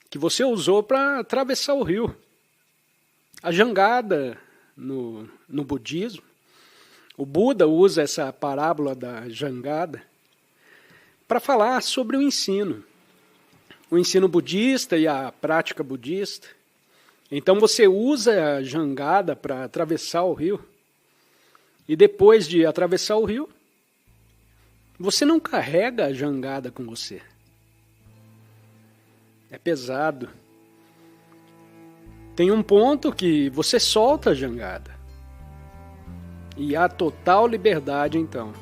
que você usou para atravessar o rio. A jangada no budismo, o Buda usa essa parábola da jangada para falar sobre o ensino budista e a prática budista. Então você usa a jangada para atravessar o rio, e depois de atravessar o rio, você não carrega a jangada com você. É pesado. Tem um ponto que você solta a jangada. E há total liberdade então.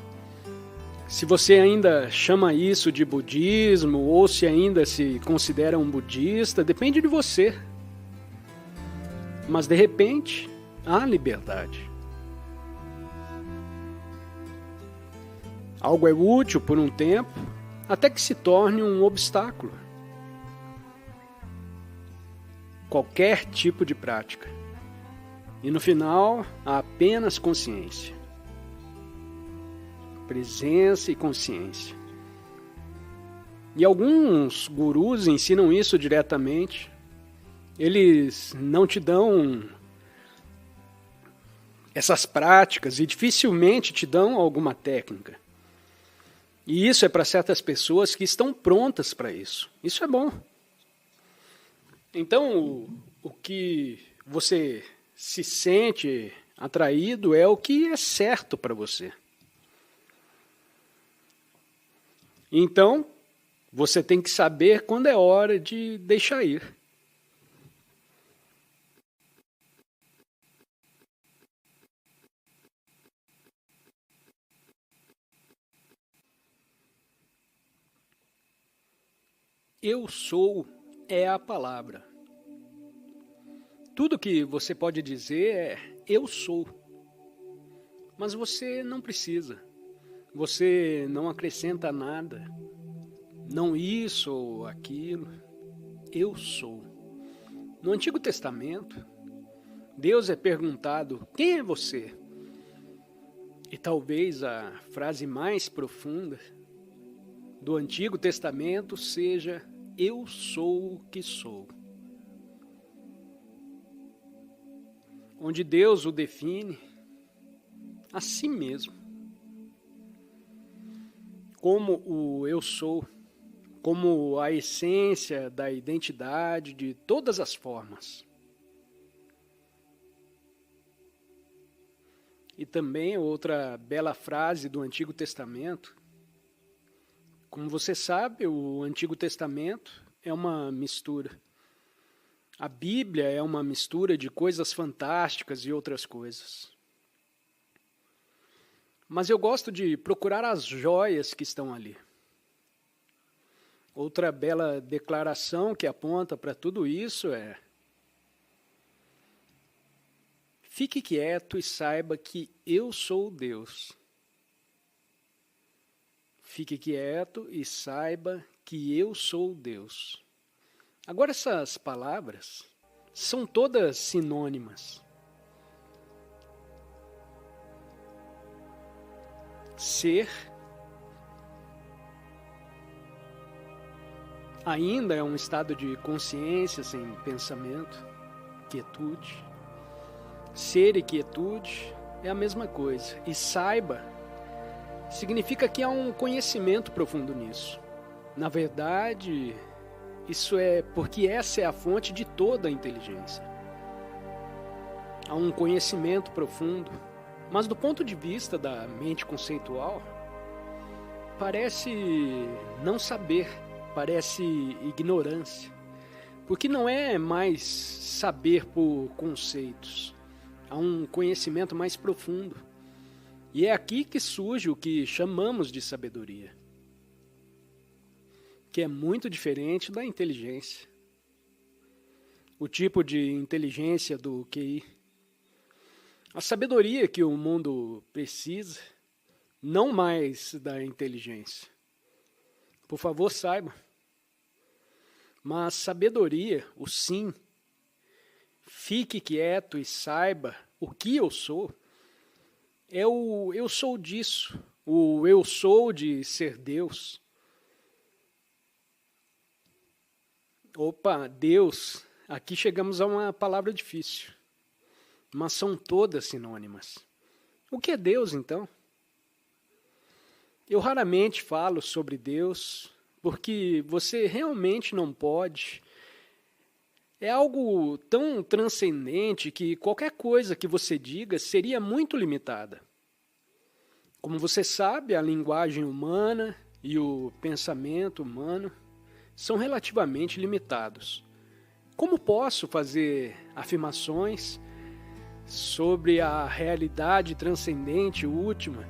Se você ainda chama isso de budismo, ou se ainda se considera um budista, depende de você. Mas de repente, há liberdade. Algo é útil por um tempo, até que se torne um obstáculo. Qualquer tipo de prática. E no final, há apenas consciência. Presença e consciência. E alguns gurus ensinam isso diretamente. Eles não te dão essas práticas e dificilmente te dão alguma técnica. E isso é para certas pessoas que estão prontas para isso. Isso é bom. Então, o que você se sente atraído é o que é certo para você. Então, você tem que saber quando é hora de deixar ir. Eu sou é a palavra. Tudo que você pode dizer é eu sou. Mas você não precisa. Você não acrescenta nada. Não isso ou aquilo. Eu sou. No Antigo Testamento, Deus é perguntado: quem é você? E talvez a frase mais profunda do Antigo Testamento seja: eu sou o que sou. Onde Deus o define a si mesmo como o eu sou, como a essência da identidade de todas as formas. E também outra bela frase do Antigo Testamento. Como você sabe, o Antigo Testamento é uma mistura. A Bíblia é uma mistura de coisas fantásticas e outras coisas. Mas eu gosto de procurar as joias que estão ali. Outra bela declaração que aponta para tudo isso é: fique quieto e saiba que eu sou Deus. Fique quieto e saiba que eu sou Deus. Agora, essas palavras são todas sinônimas. Ser ainda é um estado de consciência sem pensamento, quietude. Ser e quietude é a mesma coisa. E saiba significa que há um conhecimento profundo nisso. Na verdade, isso é porque essa é a fonte de toda a inteligência. Há um conhecimento profundo, mas do ponto de vista da mente conceitual, parece não saber, parece ignorância. Porque não é mais saber por conceitos. Há um conhecimento mais profundo. E é aqui que surge o que chamamos de sabedoria, que é muito diferente da inteligência. O tipo de inteligência do QI. A sabedoria que o mundo precisa, não mais da inteligência. Por favor, saiba. Mas sabedoria, o sim, fique quieto e saiba o que eu sou, é o eu sou disso, o eu sou de ser Deus. Opa, Deus, aqui chegamos a uma palavra difícil, mas são todas sinônimas. O que é Deus, então? Eu raramente falo sobre Deus, porque você realmente não pode. É algo tão transcendente que qualquer coisa que você diga seria muito limitada. Como você sabe, a linguagem humana e o pensamento humano são relativamente limitados. Como posso fazer afirmações sobre a realidade transcendente última,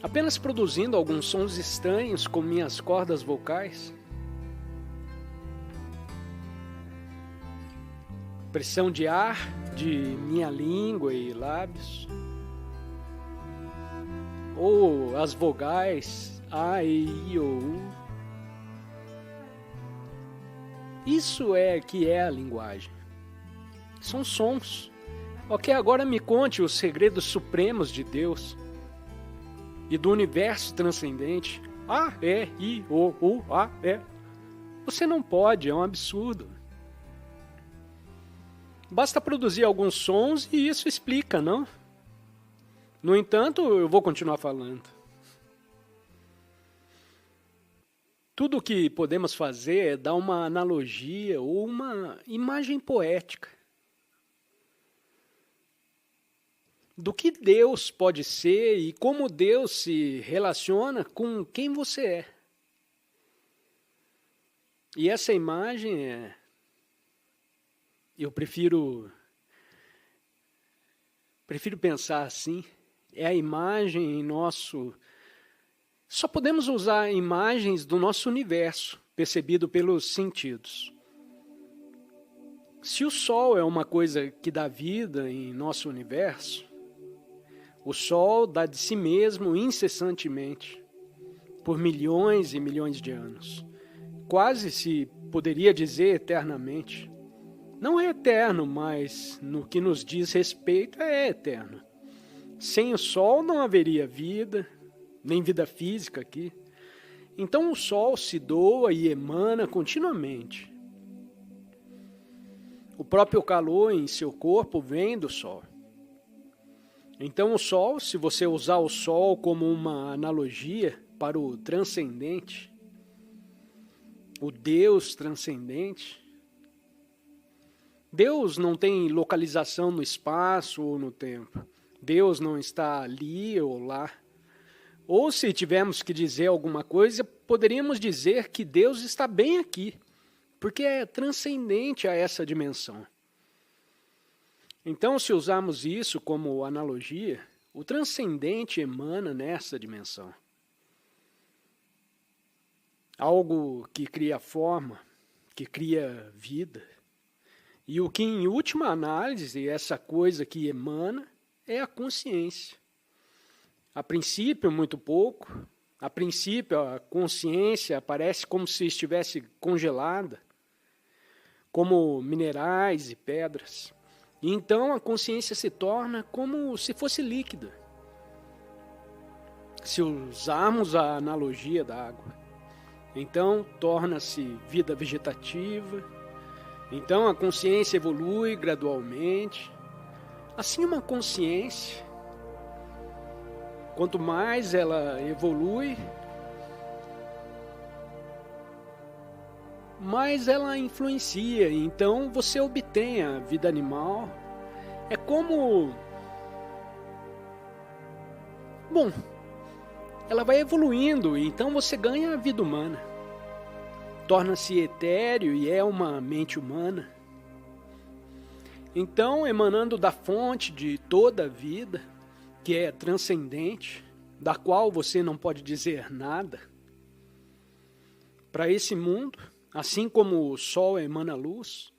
apenas produzindo alguns sons estranhos com minhas cordas vocais? Pressão de ar de minha língua e lábios, ou as vogais A, E, I, O, U. Isso é que é a linguagem. São sons. Ok, agora me conte os segredos supremos de Deus e do universo transcendente. A, E, I, O, U, A, E. Você não pode, é um absurdo. Basta produzir alguns sons e isso explica, não? No entanto, eu vou continuar falando. Tudo o que podemos fazer é dar uma analogia ou uma imagem poética do que Deus pode ser e como Deus se relaciona com quem você é. E essa imagem é... Eu prefiro pensar assim, é a imagem em nosso... Só podemos usar imagens do nosso universo, percebido pelos sentidos. Se o Sol é uma coisa que dá vida em nosso universo, o Sol dá de si mesmo incessantemente, por milhões e milhões de anos. Quase se poderia dizer eternamente. Não é eterno, mas no que nos diz respeito é eterno. Sem o Sol não haveria vida, nem vida física aqui. Então o Sol se doa e emana continuamente. O próprio calor em seu corpo vem do Sol. Então o Sol, se você usar o Sol como uma analogia para o transcendente, o Deus transcendente, Deus não tem localização no espaço ou no tempo. Deus não está ali ou lá. Ou se tivermos que dizer alguma coisa, poderíamos dizer que Deus está bem aqui, porque é transcendente a essa dimensão. Então, se usarmos isso como analogia, o transcendente emana nessa dimensão. Algo que cria forma, que cria vida. E o que, em última análise, essa coisa que emana, é a consciência. A princípio, muito pouco. A princípio, a consciência parece como se estivesse congelada, como minerais e pedras. E então a consciência se torna como se fosse líquida. Se usarmos a analogia da água, então torna-se vida vegetativa. Então a consciência evolui gradualmente. Assim, uma consciência, quanto mais ela evolui, mais ela influencia. Então você obtém a vida animal. É como... Bom, ela vai evoluindo, então você ganha a vida humana. Torna-se etéreo e é uma mente humana. Então, emanando da fonte de toda a vida, que é transcendente, da qual você não pode dizer nada, para esse mundo, assim como o Sol emana luz,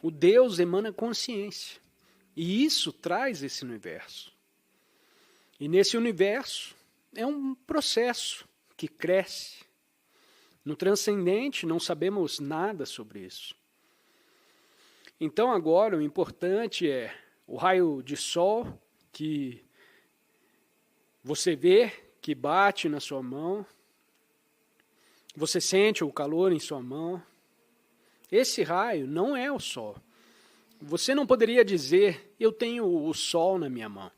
o Deus emana consciência. E isso traz esse universo. E nesse universo é um processo que cresce. No transcendente não sabemos nada sobre isso. Então agora o importante é o raio de sol que você vê, que bate na sua mão. Você sente o calor em sua mão. Esse raio não é o Sol. Você não poderia dizer, eu tenho o Sol na minha mão.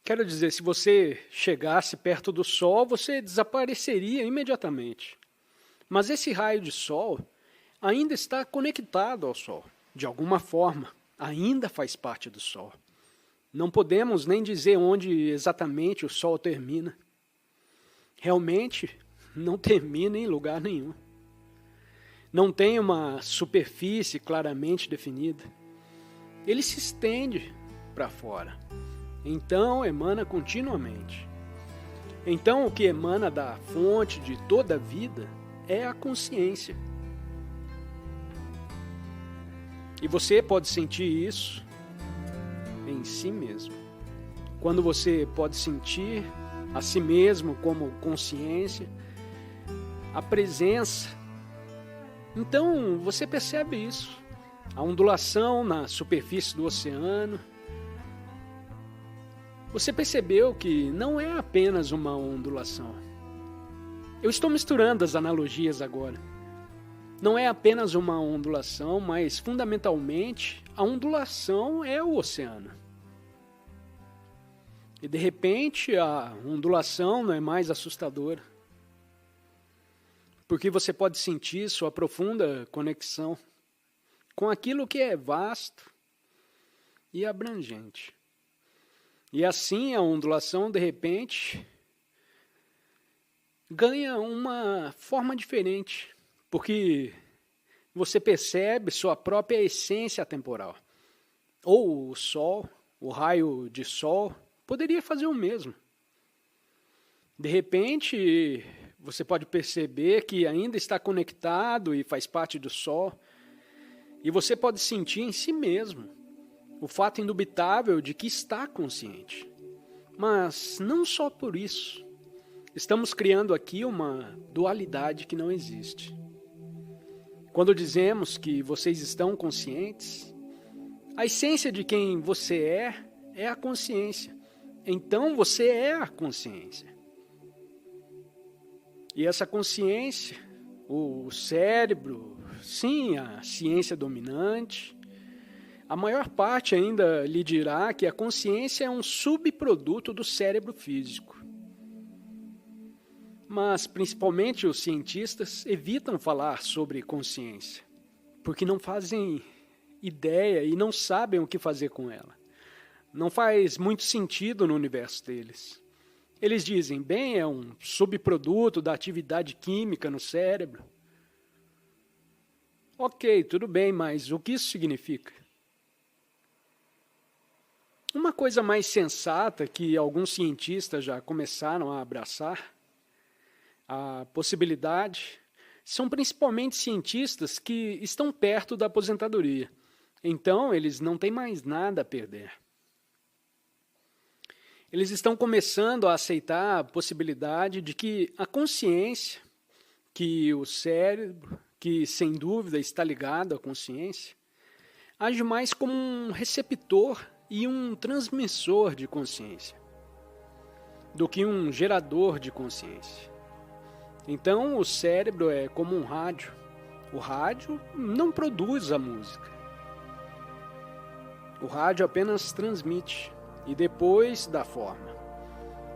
Quero dizer, se você chegasse perto do Sol, você desapareceria imediatamente. Mas esse raio de Sol ainda está conectado ao Sol. De alguma forma, ainda faz parte do Sol. Não podemos nem dizer onde exatamente o Sol termina. Realmente, não termina em lugar nenhum. Não tem uma superfície claramente definida. Ele se estende para fora. Então, emana continuamente. Então, o que emana da fonte de toda a vida é a consciência. E você pode sentir isso em si mesmo. Quando você pode sentir a si mesmo como consciência, a presença, então você percebe isso. A ondulação na superfície do oceano. Você percebeu que não é apenas uma ondulação. Eu estou misturando as analogias agora. Não é apenas uma ondulação, mas fundamentalmente a ondulação é o oceano. E de repente a ondulação não é mais assustadora. Porque você pode sentir sua profunda conexão com aquilo que é vasto e abrangente. E assim a ondulação, de repente, ganha uma forma diferente, porque você percebe sua própria essência temporal. Ou o Sol, o raio de Sol, poderia fazer o mesmo. De repente, você pode perceber que ainda está conectado e faz parte do Sol. E você pode sentir em si mesmo o fato indubitável de que está consciente. Mas não só por isso. Estamos criando aqui uma dualidade que não existe. Quando dizemos que vocês estão conscientes, a essência de quem você é a consciência. Então você é a consciência. E essa consciência, o cérebro, sim, a ciência dominante, a maior parte ainda lhe dirá que a consciência é um subproduto do cérebro físico. Mas, principalmente, os cientistas evitam falar sobre consciência, porque não fazem ideia e não sabem o que fazer com ela. Não faz muito sentido no universo deles. Eles dizem, bem, é um subproduto da atividade química no cérebro. Ok, tudo bem, mas o que isso significa? Uma coisa mais sensata que alguns cientistas já começaram a abraçar, a possibilidade, são principalmente cientistas que estão perto da aposentadoria. Então, eles não têm mais nada a perder. Eles estão começando a aceitar a possibilidade de que a consciência, que o cérebro, que sem dúvida está ligado à consciência, age mais como um receptor e um transmissor de consciência, do que um gerador de consciência. Então, o cérebro é como um rádio. O rádio não produz a música. O rádio apenas transmite e depois dá forma.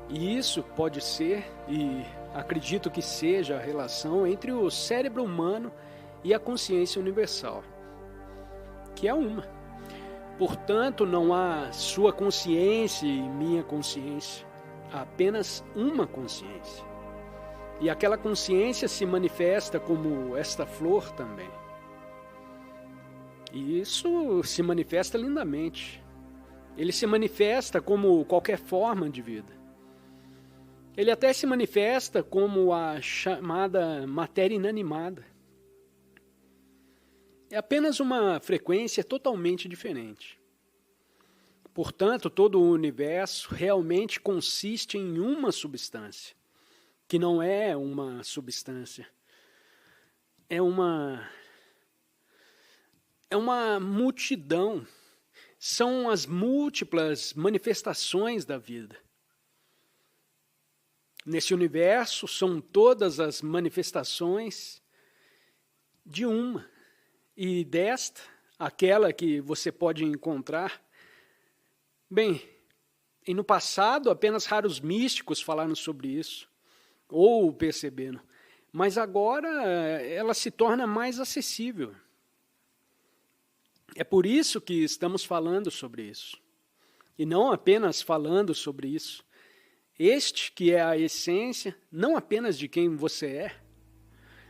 E isso pode ser, e acredito que seja, a relação entre o cérebro humano e a consciência universal, que é uma. Portanto, não há sua consciência e minha consciência. Há apenas uma consciência. E aquela consciência se manifesta como esta flor também. E isso se manifesta lindamente. Ele se manifesta como qualquer forma de vida. Ele até se manifesta como a chamada matéria inanimada. É apenas uma frequência totalmente diferente. Portanto, todo o universo realmente consiste em uma substância, que não é uma substância. É uma multidão. São as múltiplas manifestações da vida. Nesse universo são todas as manifestações de uma. E desta, aquela que você pode encontrar, bem, e no passado apenas raros místicos falaram sobre isso, ou perceberam, mas agora ela se torna mais acessível. É por isso que estamos falando sobre isso. E não apenas falando sobre isso. Este que é a essência, não apenas de quem você é.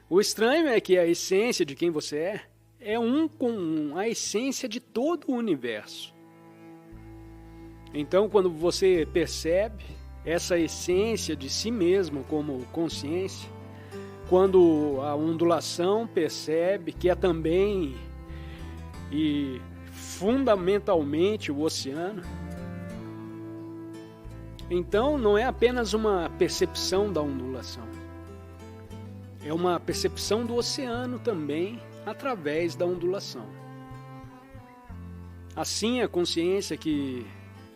O estranho é que a essência de quem você é um com a essência de todo o universo. Então, quando você percebe essa essência de si mesmo como consciência, quando a ondulação percebe que é também e fundamentalmente o oceano, então não é apenas uma percepção da ondulação, é uma percepção do oceano também através da ondulação. Assim, a consciência que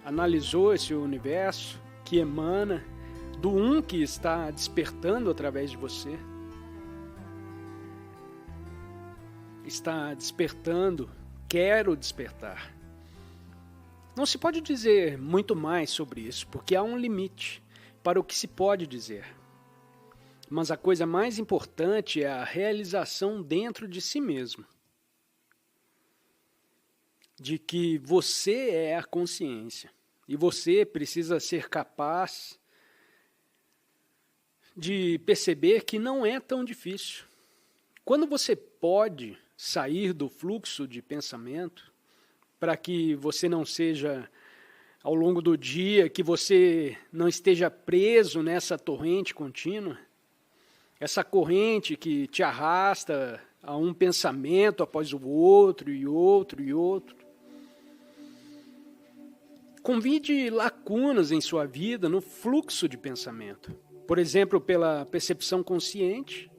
analisou esse universo, que emana do um que está despertando através de você, está despertando, quero despertar. Não se pode dizer muito mais sobre isso, porque há um limite para o que se pode dizer. Mas a coisa mais importante é a realização dentro de si mesmo, de que você é a consciência e você precisa ser capaz de perceber que não é tão difícil. Quando você pode sair do fluxo de pensamento, para que você não seja, ao longo do dia, que você não esteja preso nessa torrente contínua, essa corrente que te arrasta a um pensamento após o outro e outro e outro. Convide lacunas em sua vida no fluxo de pensamento. Por exemplo, pela percepção consciente.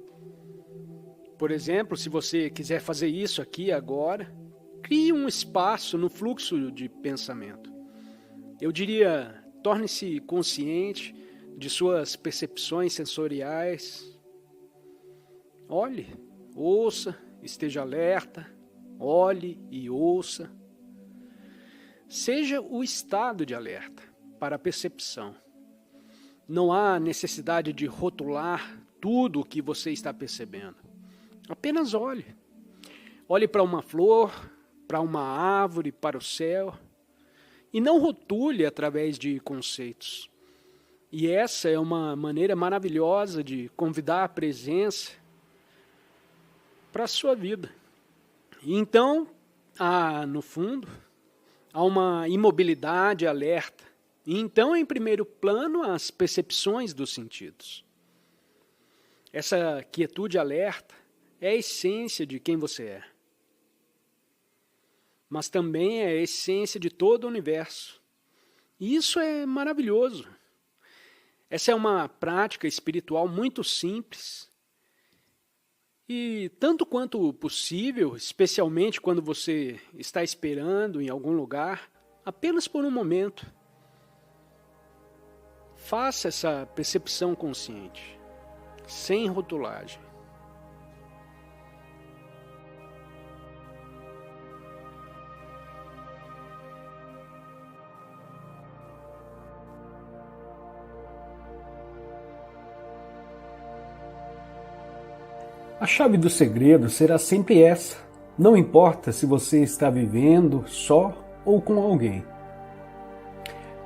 Por exemplo, se você quiser fazer isso aqui agora, crie um espaço no fluxo de pensamento. Eu diria, torne-se consciente de suas percepções sensoriais. Olhe, ouça, esteja alerta, olhe e ouça. Seja o estado de alerta para a percepção. Não há necessidade de rotular tudo o que você está percebendo. Apenas olhe. Olhe para uma flor, para uma árvore, para o céu. E não rotule através de conceitos. E essa é uma maneira maravilhosa de convidar a presença para a sua vida. E então, no fundo, há uma imobilidade alerta. E então, em primeiro plano, as percepções dos sentidos. Essa quietude alerta é a essência de quem você é. Mas também é a essência de todo o universo. E isso é maravilhoso. Essa é uma prática espiritual muito simples. E tanto quanto possível, especialmente quando você está esperando em algum lugar, apenas por um momento, faça essa percepção consciente, sem rotulagem. A chave do segredo será sempre essa. Não importa se você está vivendo só ou com alguém.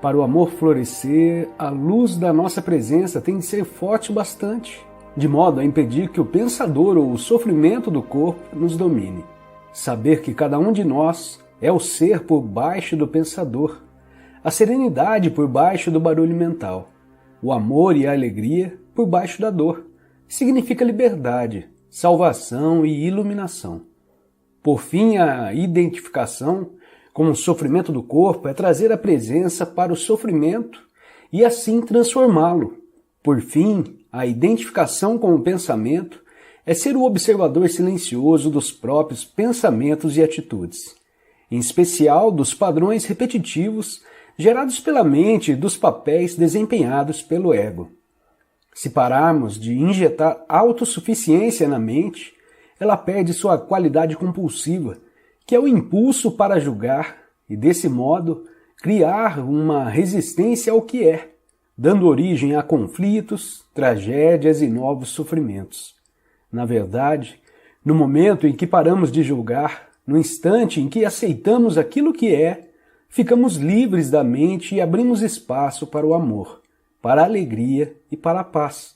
Para o amor florescer, a luz da nossa presença tem de ser forte o bastante, de modo a impedir que o pensador ou o sofrimento do corpo nos domine. Saber que cada um de nós é o ser por baixo do pensador, a serenidade por baixo do barulho mental, o amor e a alegria por baixo da dor, significa liberdade, salvação e iluminação. Por fim, a identificação com o sofrimento do corpo é trazer a presença para o sofrimento e assim transformá-lo. Por fim, a identificação com o pensamento é ser o observador silencioso dos próprios pensamentos e atitudes, em especial dos padrões repetitivos gerados pela mente e dos papéis desempenhados pelo ego. Se pararmos de injetar autossuficiência na mente, ela perde sua qualidade compulsiva, que é o impulso para julgar e, desse modo, criar uma resistência ao que é, dando origem a conflitos, tragédias e novos sofrimentos. Na verdade, no momento em que paramos de julgar, no instante em que aceitamos aquilo que é, ficamos livres da mente e abrimos espaço para o amor, para a alegria e para a paz.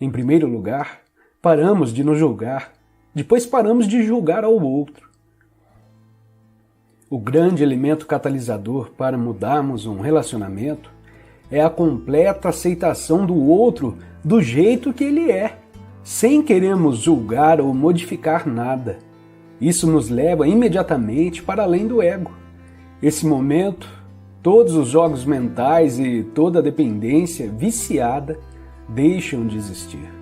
Em primeiro lugar, paramos de nos julgar, depois paramos de julgar ao outro. O grande elemento catalisador para mudarmos um relacionamento é a completa aceitação do outro do jeito que ele é, sem querermos julgar ou modificar nada. Isso nos leva imediatamente para além do ego. Esse momento, todos os jogos mentais e toda a dependência viciada deixam de existir.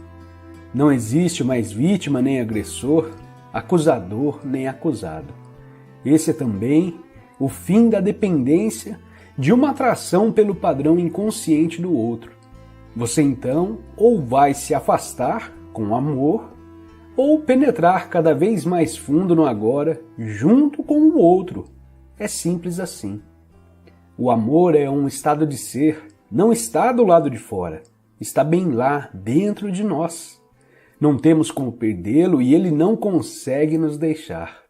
Não existe mais vítima nem agressor, acusador nem acusado. Esse é também o fim da dependência de uma atração pelo padrão inconsciente do outro. Você então ou vai se afastar com amor, ou penetrar cada vez mais fundo no agora junto com o outro. É simples assim. O amor é um estado de ser, não está do lado de fora, está bem lá, dentro de nós. Não temos como perdê-lo e ele não consegue nos deixar.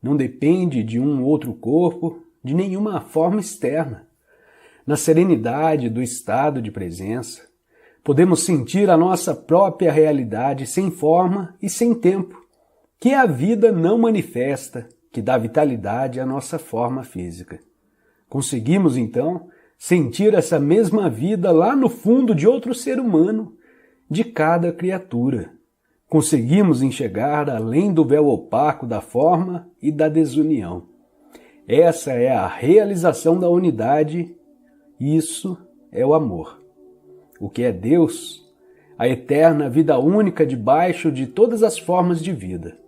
Não depende de um outro corpo, de nenhuma forma externa. Na serenidade do estado de presença, podemos sentir a nossa própria realidade sem forma e sem tempo, que a vida não manifesta, que dá vitalidade à nossa forma física. Conseguimos, então, sentir essa mesma vida lá no fundo de outro ser humano, de cada criatura. Conseguimos enxergar além do véu opaco da forma e da desunião. Essa é a realização da unidade. Isso é o amor. O que é Deus? A eterna vida única debaixo de todas as formas de vida.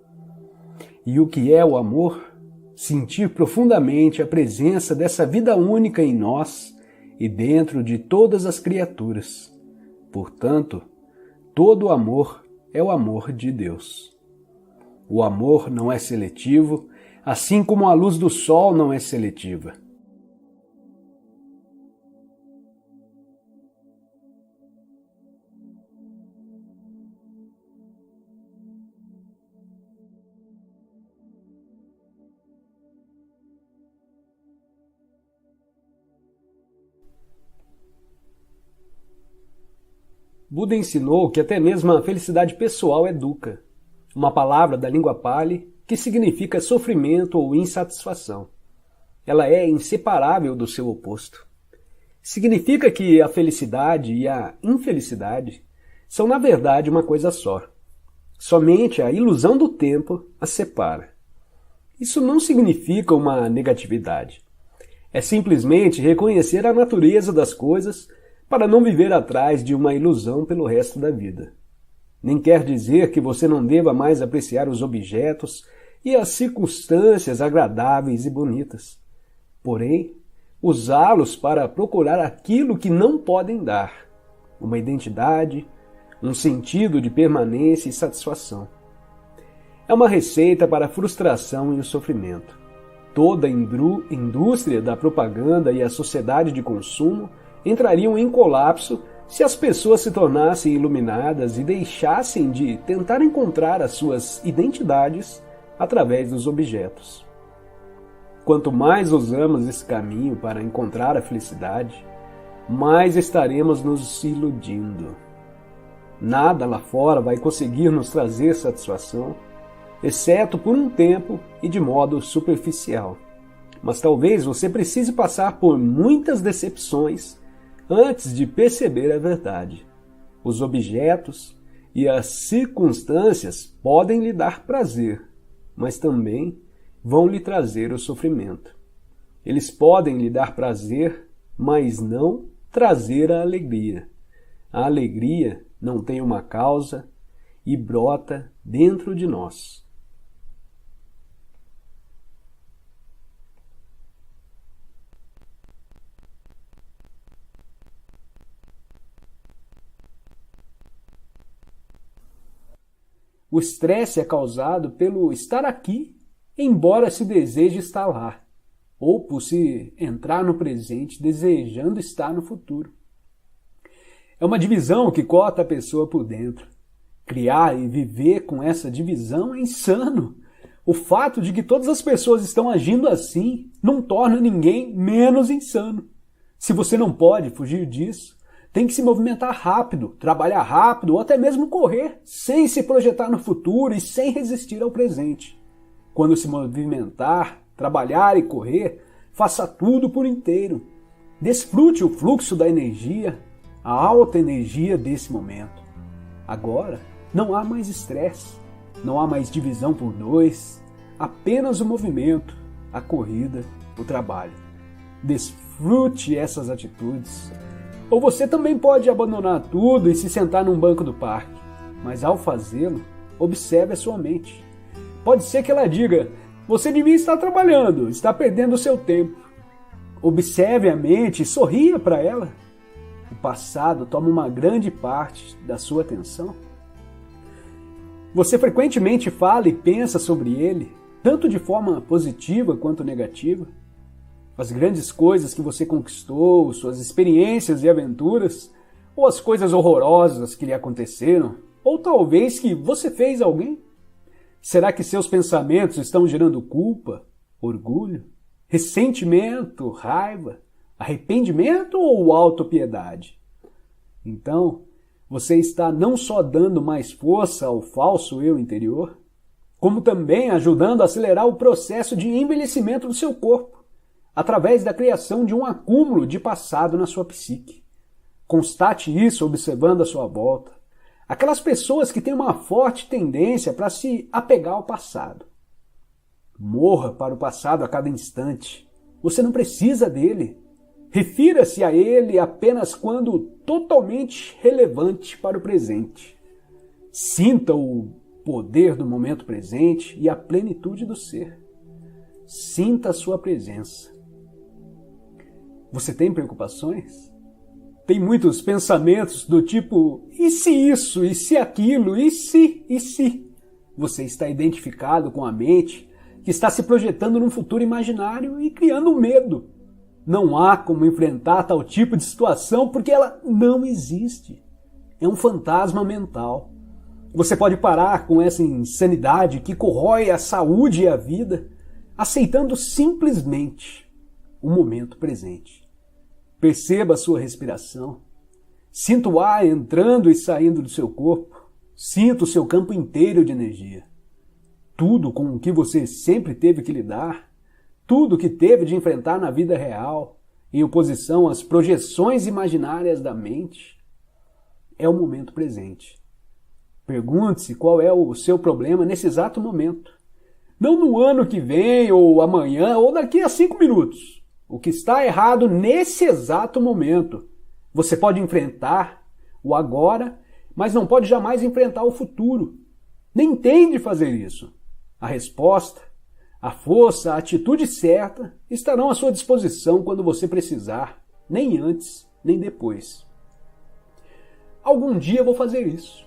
E o que é o amor? Sentir profundamente a presença dessa vida única em nós e dentro de todas as criaturas. Portanto, todo amor é o amor de Deus. O amor não é seletivo, assim como a luz do sol não é seletiva. Buda ensinou que até mesmo a felicidade pessoal é dukkha, uma palavra da língua Pali que significa sofrimento ou insatisfação. Ela é inseparável do seu oposto. Significa que a felicidade e a infelicidade são, na verdade, uma coisa só. Somente a ilusão do tempo as separa. Isso não significa uma negatividade. É simplesmente reconhecer a natureza das coisas para não viver atrás de uma ilusão pelo resto da vida. Nem quer dizer que você não deva mais apreciar os objetos e as circunstâncias agradáveis e bonitas. Porém, usá-los para procurar aquilo que não podem dar, uma identidade, um sentido de permanência e satisfação. É uma receita para a frustração e o sofrimento. Toda a indústria da propaganda e a sociedade de consumo entrariam em colapso se as pessoas se tornassem iluminadas e deixassem de tentar encontrar as suas identidades através dos objetos. Quanto mais usamos esse caminho para encontrar a felicidade, mais estaremos nos iludindo. Nada lá fora vai conseguir nos trazer satisfação, exceto por um tempo e de modo superficial. Mas talvez você precise passar por muitas decepções antes de perceber a verdade. Os objetos e as circunstâncias podem lhe dar prazer, mas também vão lhe trazer o sofrimento. Eles podem lhe dar prazer, mas não trazer a alegria. A alegria não tem uma causa e brota dentro de nós. O estresse é causado pelo estar aqui, embora se deseje estar lá, ou por se entrar no presente desejando estar no futuro. É uma divisão que corta a pessoa por dentro. Criar e viver com essa divisão é insano. O fato de que todas as pessoas estão agindo assim não torna ninguém menos insano. Se você não pode fugir disso, tem que se movimentar rápido, trabalhar rápido ou até mesmo correr, sem se projetar no futuro e sem resistir ao presente. Quando se movimentar, trabalhar e correr, faça tudo por inteiro. Desfrute o fluxo da energia, a alta energia desse momento. Agora, não há mais estresse, não há mais divisão por dois, apenas o movimento, a corrida, o trabalho. Desfrute essas atitudes. Ou você também pode abandonar tudo e se sentar num banco do parque. Mas ao fazê-lo, observe a sua mente. Pode ser que ela diga, você devia estar trabalhando, está perdendo o seu tempo. Observe a mente e sorria para ela. O passado toma uma grande parte da sua atenção. Você frequentemente fala e pensa sobre ele, tanto de forma positiva quanto negativa. As grandes coisas que você conquistou, suas experiências e aventuras, ou as coisas horrorosas que lhe aconteceram, ou talvez que você fez a alguém? Será que seus pensamentos estão gerando culpa, orgulho, ressentimento, raiva, arrependimento ou autopiedade? Então, você está não só dando mais força ao falso eu interior, como também ajudando a acelerar o processo de envelhecimento do seu corpo, através da criação de um acúmulo de passado na sua psique. Constate isso observando a sua volta. Aquelas pessoas que têm uma forte tendência para se apegar ao passado. Morra para o passado a cada instante. Você não precisa dele. Refira-se a ele apenas quando totalmente relevante para o presente. Sinta o poder do momento presente e a plenitude do ser. Sinta a sua presença. Você tem preocupações? Tem muitos pensamentos do tipo, e se isso, e se aquilo, e se, e se? Você está identificado com a mente que está se projetando num futuro imaginário e criando medo. Não há como enfrentar tal tipo de situação porque ela não existe. É um fantasma mental. Você pode parar com essa insanidade que corrói a saúde e a vida, aceitando simplesmente o momento presente. Perceba a sua respiração. Sinta o ar entrando e saindo do seu corpo. Sinta o seu campo inteiro de energia. Tudo com o que você sempre teve que lidar, tudo que teve de enfrentar na vida real, em oposição às projeções imaginárias da mente, é o momento presente. Pergunte-se qual é o seu problema nesse exato momento. Não no ano que vem, ou amanhã, ou daqui a 5 minutos. O que está errado nesse exato momento. Você pode enfrentar o agora, mas não pode jamais enfrentar o futuro. Nem tem de fazer isso. A resposta, a força, a atitude certa estarão à sua disposição quando você precisar, nem antes, nem depois. Algum dia eu vou fazer isso.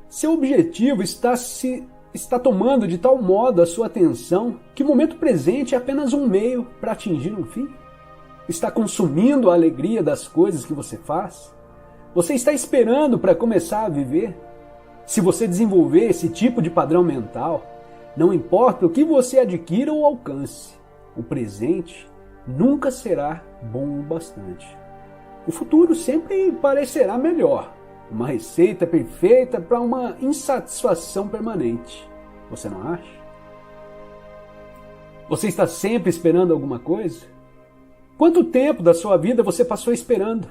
Seu objetivo está tomando de tal modo a sua atenção que o momento presente é apenas um meio para atingir um fim? Está consumindo a alegria das coisas que você faz? Você está esperando para começar a viver? Se você desenvolver esse tipo de padrão mental, não importa o que você adquira ou alcance, o presente nunca será bom o bastante. O futuro sempre parecerá melhor, uma receita perfeita para uma insatisfação permanente. Você não acha? Você está sempre esperando alguma coisa? Quanto tempo da sua vida você passou esperando?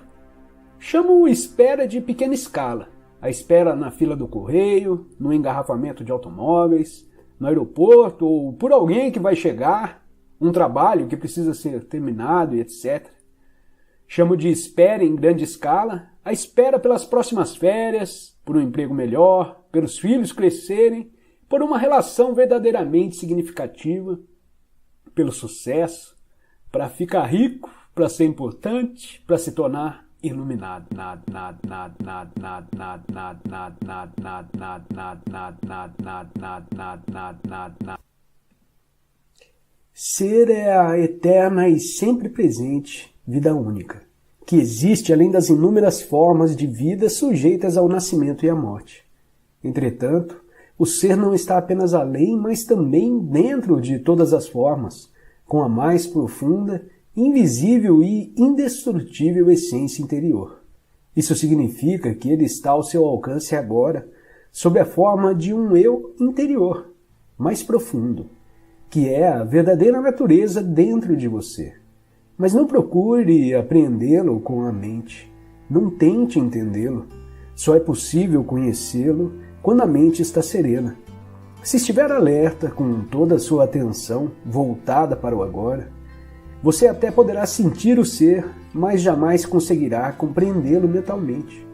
Chamo espera de pequena escala. A espera na fila do correio, no engarrafamento de automóveis, no aeroporto ou por alguém que vai chegar, um trabalho que precisa ser terminado e etc. Chamo de espera em grande escala a espera pelas próximas férias, por um emprego melhor, pelos filhos crescerem, por uma relação verdadeiramente significativa, pelo sucesso, para ficar rico, para ser importante, para se tornar iluminado. Ser é a eterna e sempre presente vida única, que existe além das inúmeras formas de vida sujeitas ao nascimento e à morte. Entretanto, o ser não está apenas além, mas também dentro de todas as formas, com a mais profunda, invisível e indestrutível essência interior. Isso significa que ele está ao seu alcance agora, sob a forma de um eu interior, mais profundo, que é a verdadeira natureza dentro de você. Mas não procure apreendê-lo com a mente. Não tente entendê-lo. Só é possível conhecê-lo quando a mente está serena. Se estiver alerta, com toda a sua atenção voltada para o agora, você até poderá sentir o ser, mas jamais conseguirá compreendê-lo mentalmente.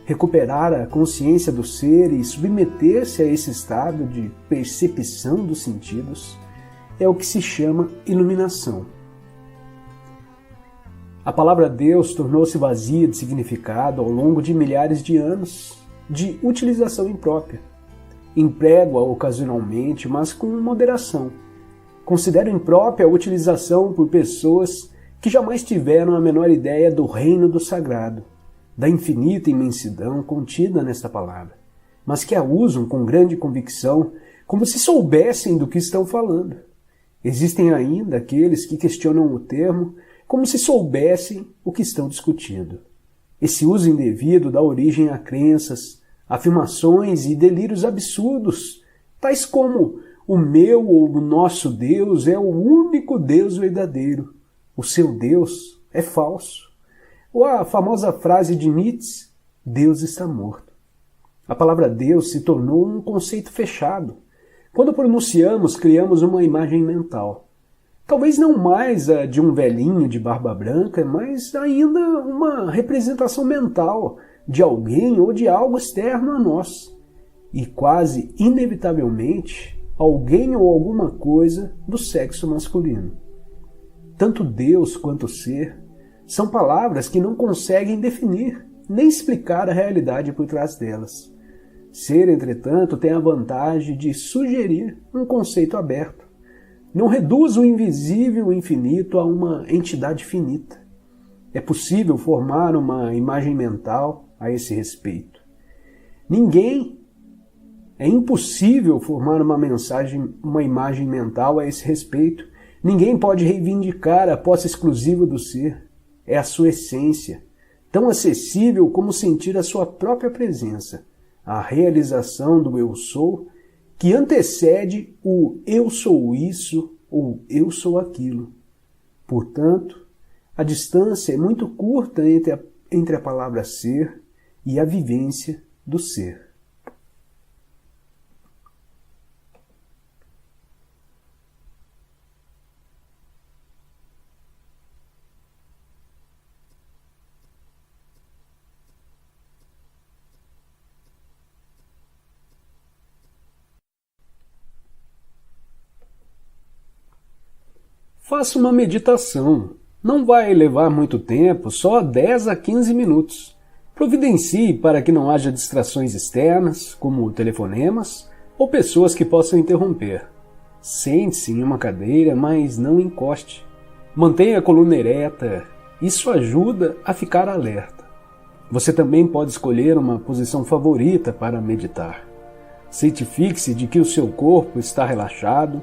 Recuperar a consciência do ser e submeter-se a esse estado de percepção dos sentidos é o que se chama iluminação. A palavra Deus tornou-se vazia de significado ao longo de milhares de anos de utilização imprópria. Emprego-a ocasionalmente, mas com moderação. Considero imprópria a utilização por pessoas que jamais tiveram a menor ideia do reino do sagrado, da infinita imensidão contida nesta palavra, mas que a usam com grande convicção, como se soubessem do que estão falando. Existem ainda aqueles que questionam o termo como se soubessem o que estão discutindo. Esse uso indevido dá origem a crenças, afirmações e delírios absurdos, tais como o meu ou o nosso Deus é o único Deus verdadeiro, o seu Deus é falso. Ou a famosa frase de Nietzsche, Deus está morto. A palavra Deus se tornou um conceito fechado. Quando pronunciamos, criamos uma imagem mental. Talvez não mais a de um velhinho de barba branca, mas ainda uma representação mental de alguém ou de algo externo a nós. E quase inevitavelmente, alguém ou alguma coisa do sexo masculino. Tanto Deus quanto ser são palavras que não conseguem definir nem explicar a realidade por trás delas. Ser, entretanto, tem a vantagem de sugerir um conceito aberto. Não reduz o invisível e o infinito a uma entidade finita. É possível formar uma imagem mental a esse respeito. É impossível formar uma imagem mental a esse respeito. Ninguém pode reivindicar a posse exclusiva do ser. É a sua essência, tão acessível como sentir a sua própria presença, a realização do eu sou, que antecede o eu sou isso ou eu sou aquilo. Portanto, a distância é muito curta entre a palavra ser e a vivência do ser. Faça uma meditação. Não vai levar muito tempo, só 10 a 15 minutos. Providencie para que não haja distrações externas, como telefonemas ou pessoas que possam interromper. Sente-se em uma cadeira, mas não encoste. Mantenha a coluna ereta. Isso ajuda a ficar alerta. Você também pode escolher uma posição favorita para meditar. Certifique-se de que o seu corpo está relaxado.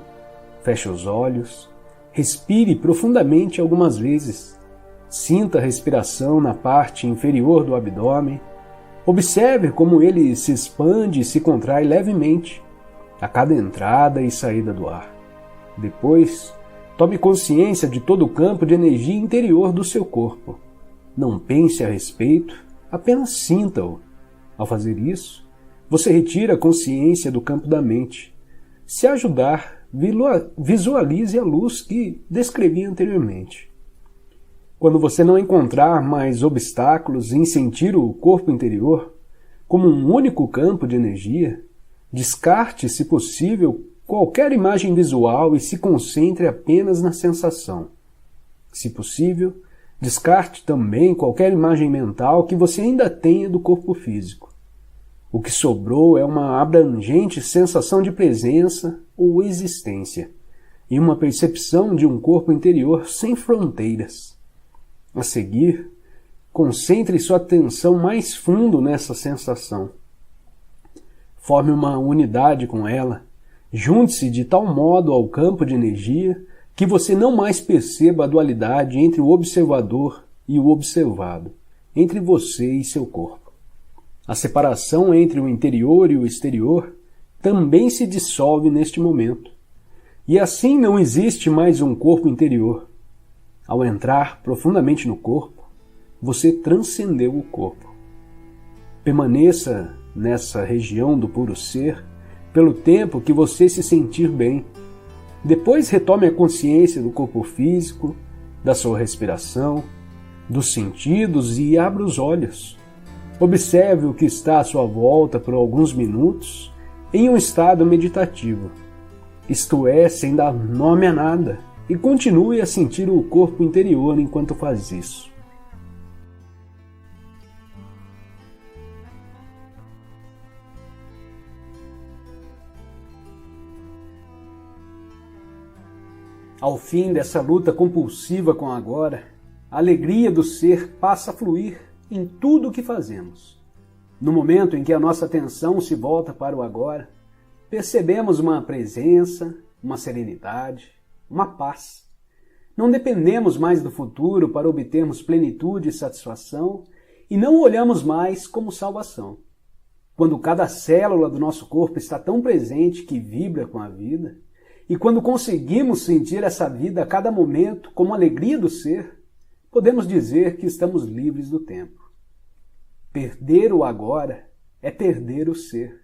Feche os olhos. Respire profundamente algumas vezes. Sinta a respiração na parte inferior do abdômen. Observe como ele se expande e se contrai levemente a cada entrada e saída do ar. Depois, tome consciência de todo o campo de energia interior do seu corpo. Não pense a respeito, apenas sinta-o. Ao fazer isso, você retira a consciência do campo da mente. Se ajudar, visualize a luz que descrevi anteriormente. Quando você não encontrar mais obstáculos em sentir o corpo interior como um único campo de energia, descarte, se possível, qualquer imagem visual e se concentre apenas na sensação. Se possível, descarte também qualquer imagem mental que você ainda tenha do corpo físico. O que sobrou é uma abrangente sensação de presença ou existência, e uma percepção de um corpo interior sem fronteiras. A seguir, concentre sua atenção mais fundo nessa sensação. Forme uma unidade com ela, junte-se de tal modo ao campo de energia que você não mais perceba a dualidade entre o observador e o observado, entre você e seu corpo. A separação entre o interior e o exterior também se dissolve neste momento. E assim não existe mais um corpo interior. Ao entrar profundamente no corpo, você transcendeu o corpo. Permaneça nessa região do puro ser pelo tempo que você se sentir bem. Depois retome a consciência do corpo físico, da sua respiração, dos sentidos e abra os olhos. Observe o que está à sua volta por alguns minutos em um estado meditativo, isto é, sem dar nome a nada, e continue a sentir o corpo interior enquanto faz isso. Ao fim dessa luta compulsiva com o agora, a alegria do ser passa a fluir em tudo o que fazemos. No momento em que a nossa atenção se volta para o agora, percebemos uma presença, uma serenidade, uma paz. Não dependemos mais do futuro para obtermos plenitude e satisfação e não olhamos mais como salvação. Quando cada célula do nosso corpo está tão presente que vibra com a vida, e quando conseguimos sentir essa vida a cada momento como alegria do ser, podemos dizer que estamos livres do tempo. Perder o agora é perder o ser.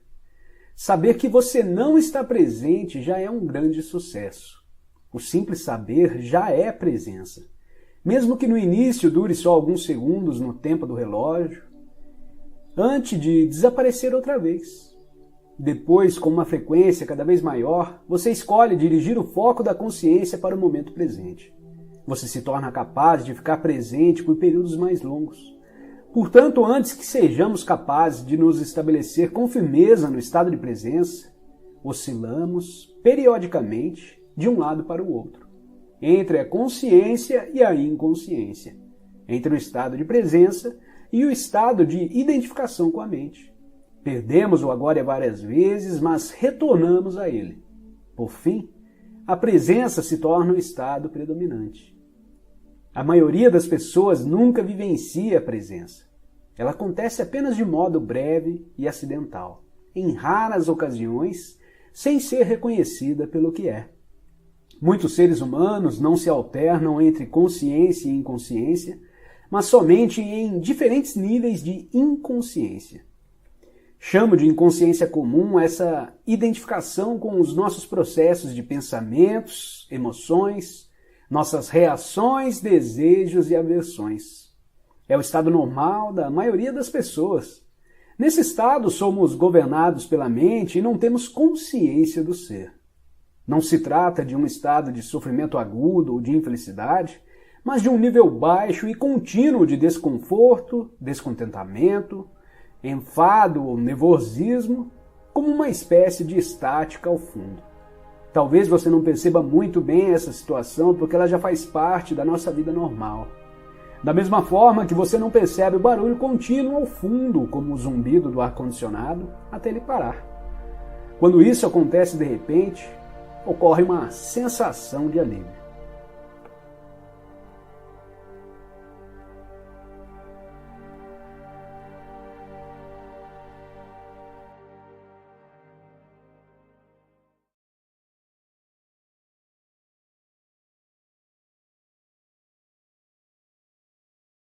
Saber que você não está presente já é um grande sucesso. O simples saber já é presença. Mesmo que no início dure só alguns segundos no tempo do relógio, antes de desaparecer outra vez. Depois, com uma frequência cada vez maior, você escolhe dirigir o foco da consciência para o momento presente. Você se torna capaz de ficar presente por períodos mais longos. Portanto, antes que sejamos capazes de nos estabelecer com firmeza no estado de presença, oscilamos periodicamente de um lado para o outro, entre a consciência e a inconsciência, entre o estado de presença e o estado de identificação com a mente. Perdemos o agora várias vezes, mas retornamos a ele. Por fim, a presença se torna o estado predominante. A maioria das pessoas nunca vivencia a presença. Ela acontece apenas de modo breve e acidental, em raras ocasiões, sem ser reconhecida pelo que é. Muitos seres humanos não se alternam entre consciência e inconsciência, mas somente em diferentes níveis de inconsciência. Chamo de inconsciência comum essa identificação com os nossos processos de pensamentos, emoções, nossas reações, desejos e aversões. É o estado normal da maioria das pessoas. Nesse estado, somos governados pela mente e não temos consciência do ser. Não se trata de um estado de sofrimento agudo ou de infelicidade, mas de um nível baixo e contínuo de desconforto, descontentamento, enfado ou nervosismo, como uma espécie de estática ao fundo. Talvez você não perceba muito bem essa situação porque ela já faz parte da nossa vida normal. Da mesma forma que você não percebe o barulho contínuo ao fundo, como o zumbido do ar-condicionado, até ele parar. Quando isso acontece de repente, ocorre uma sensação de alívio.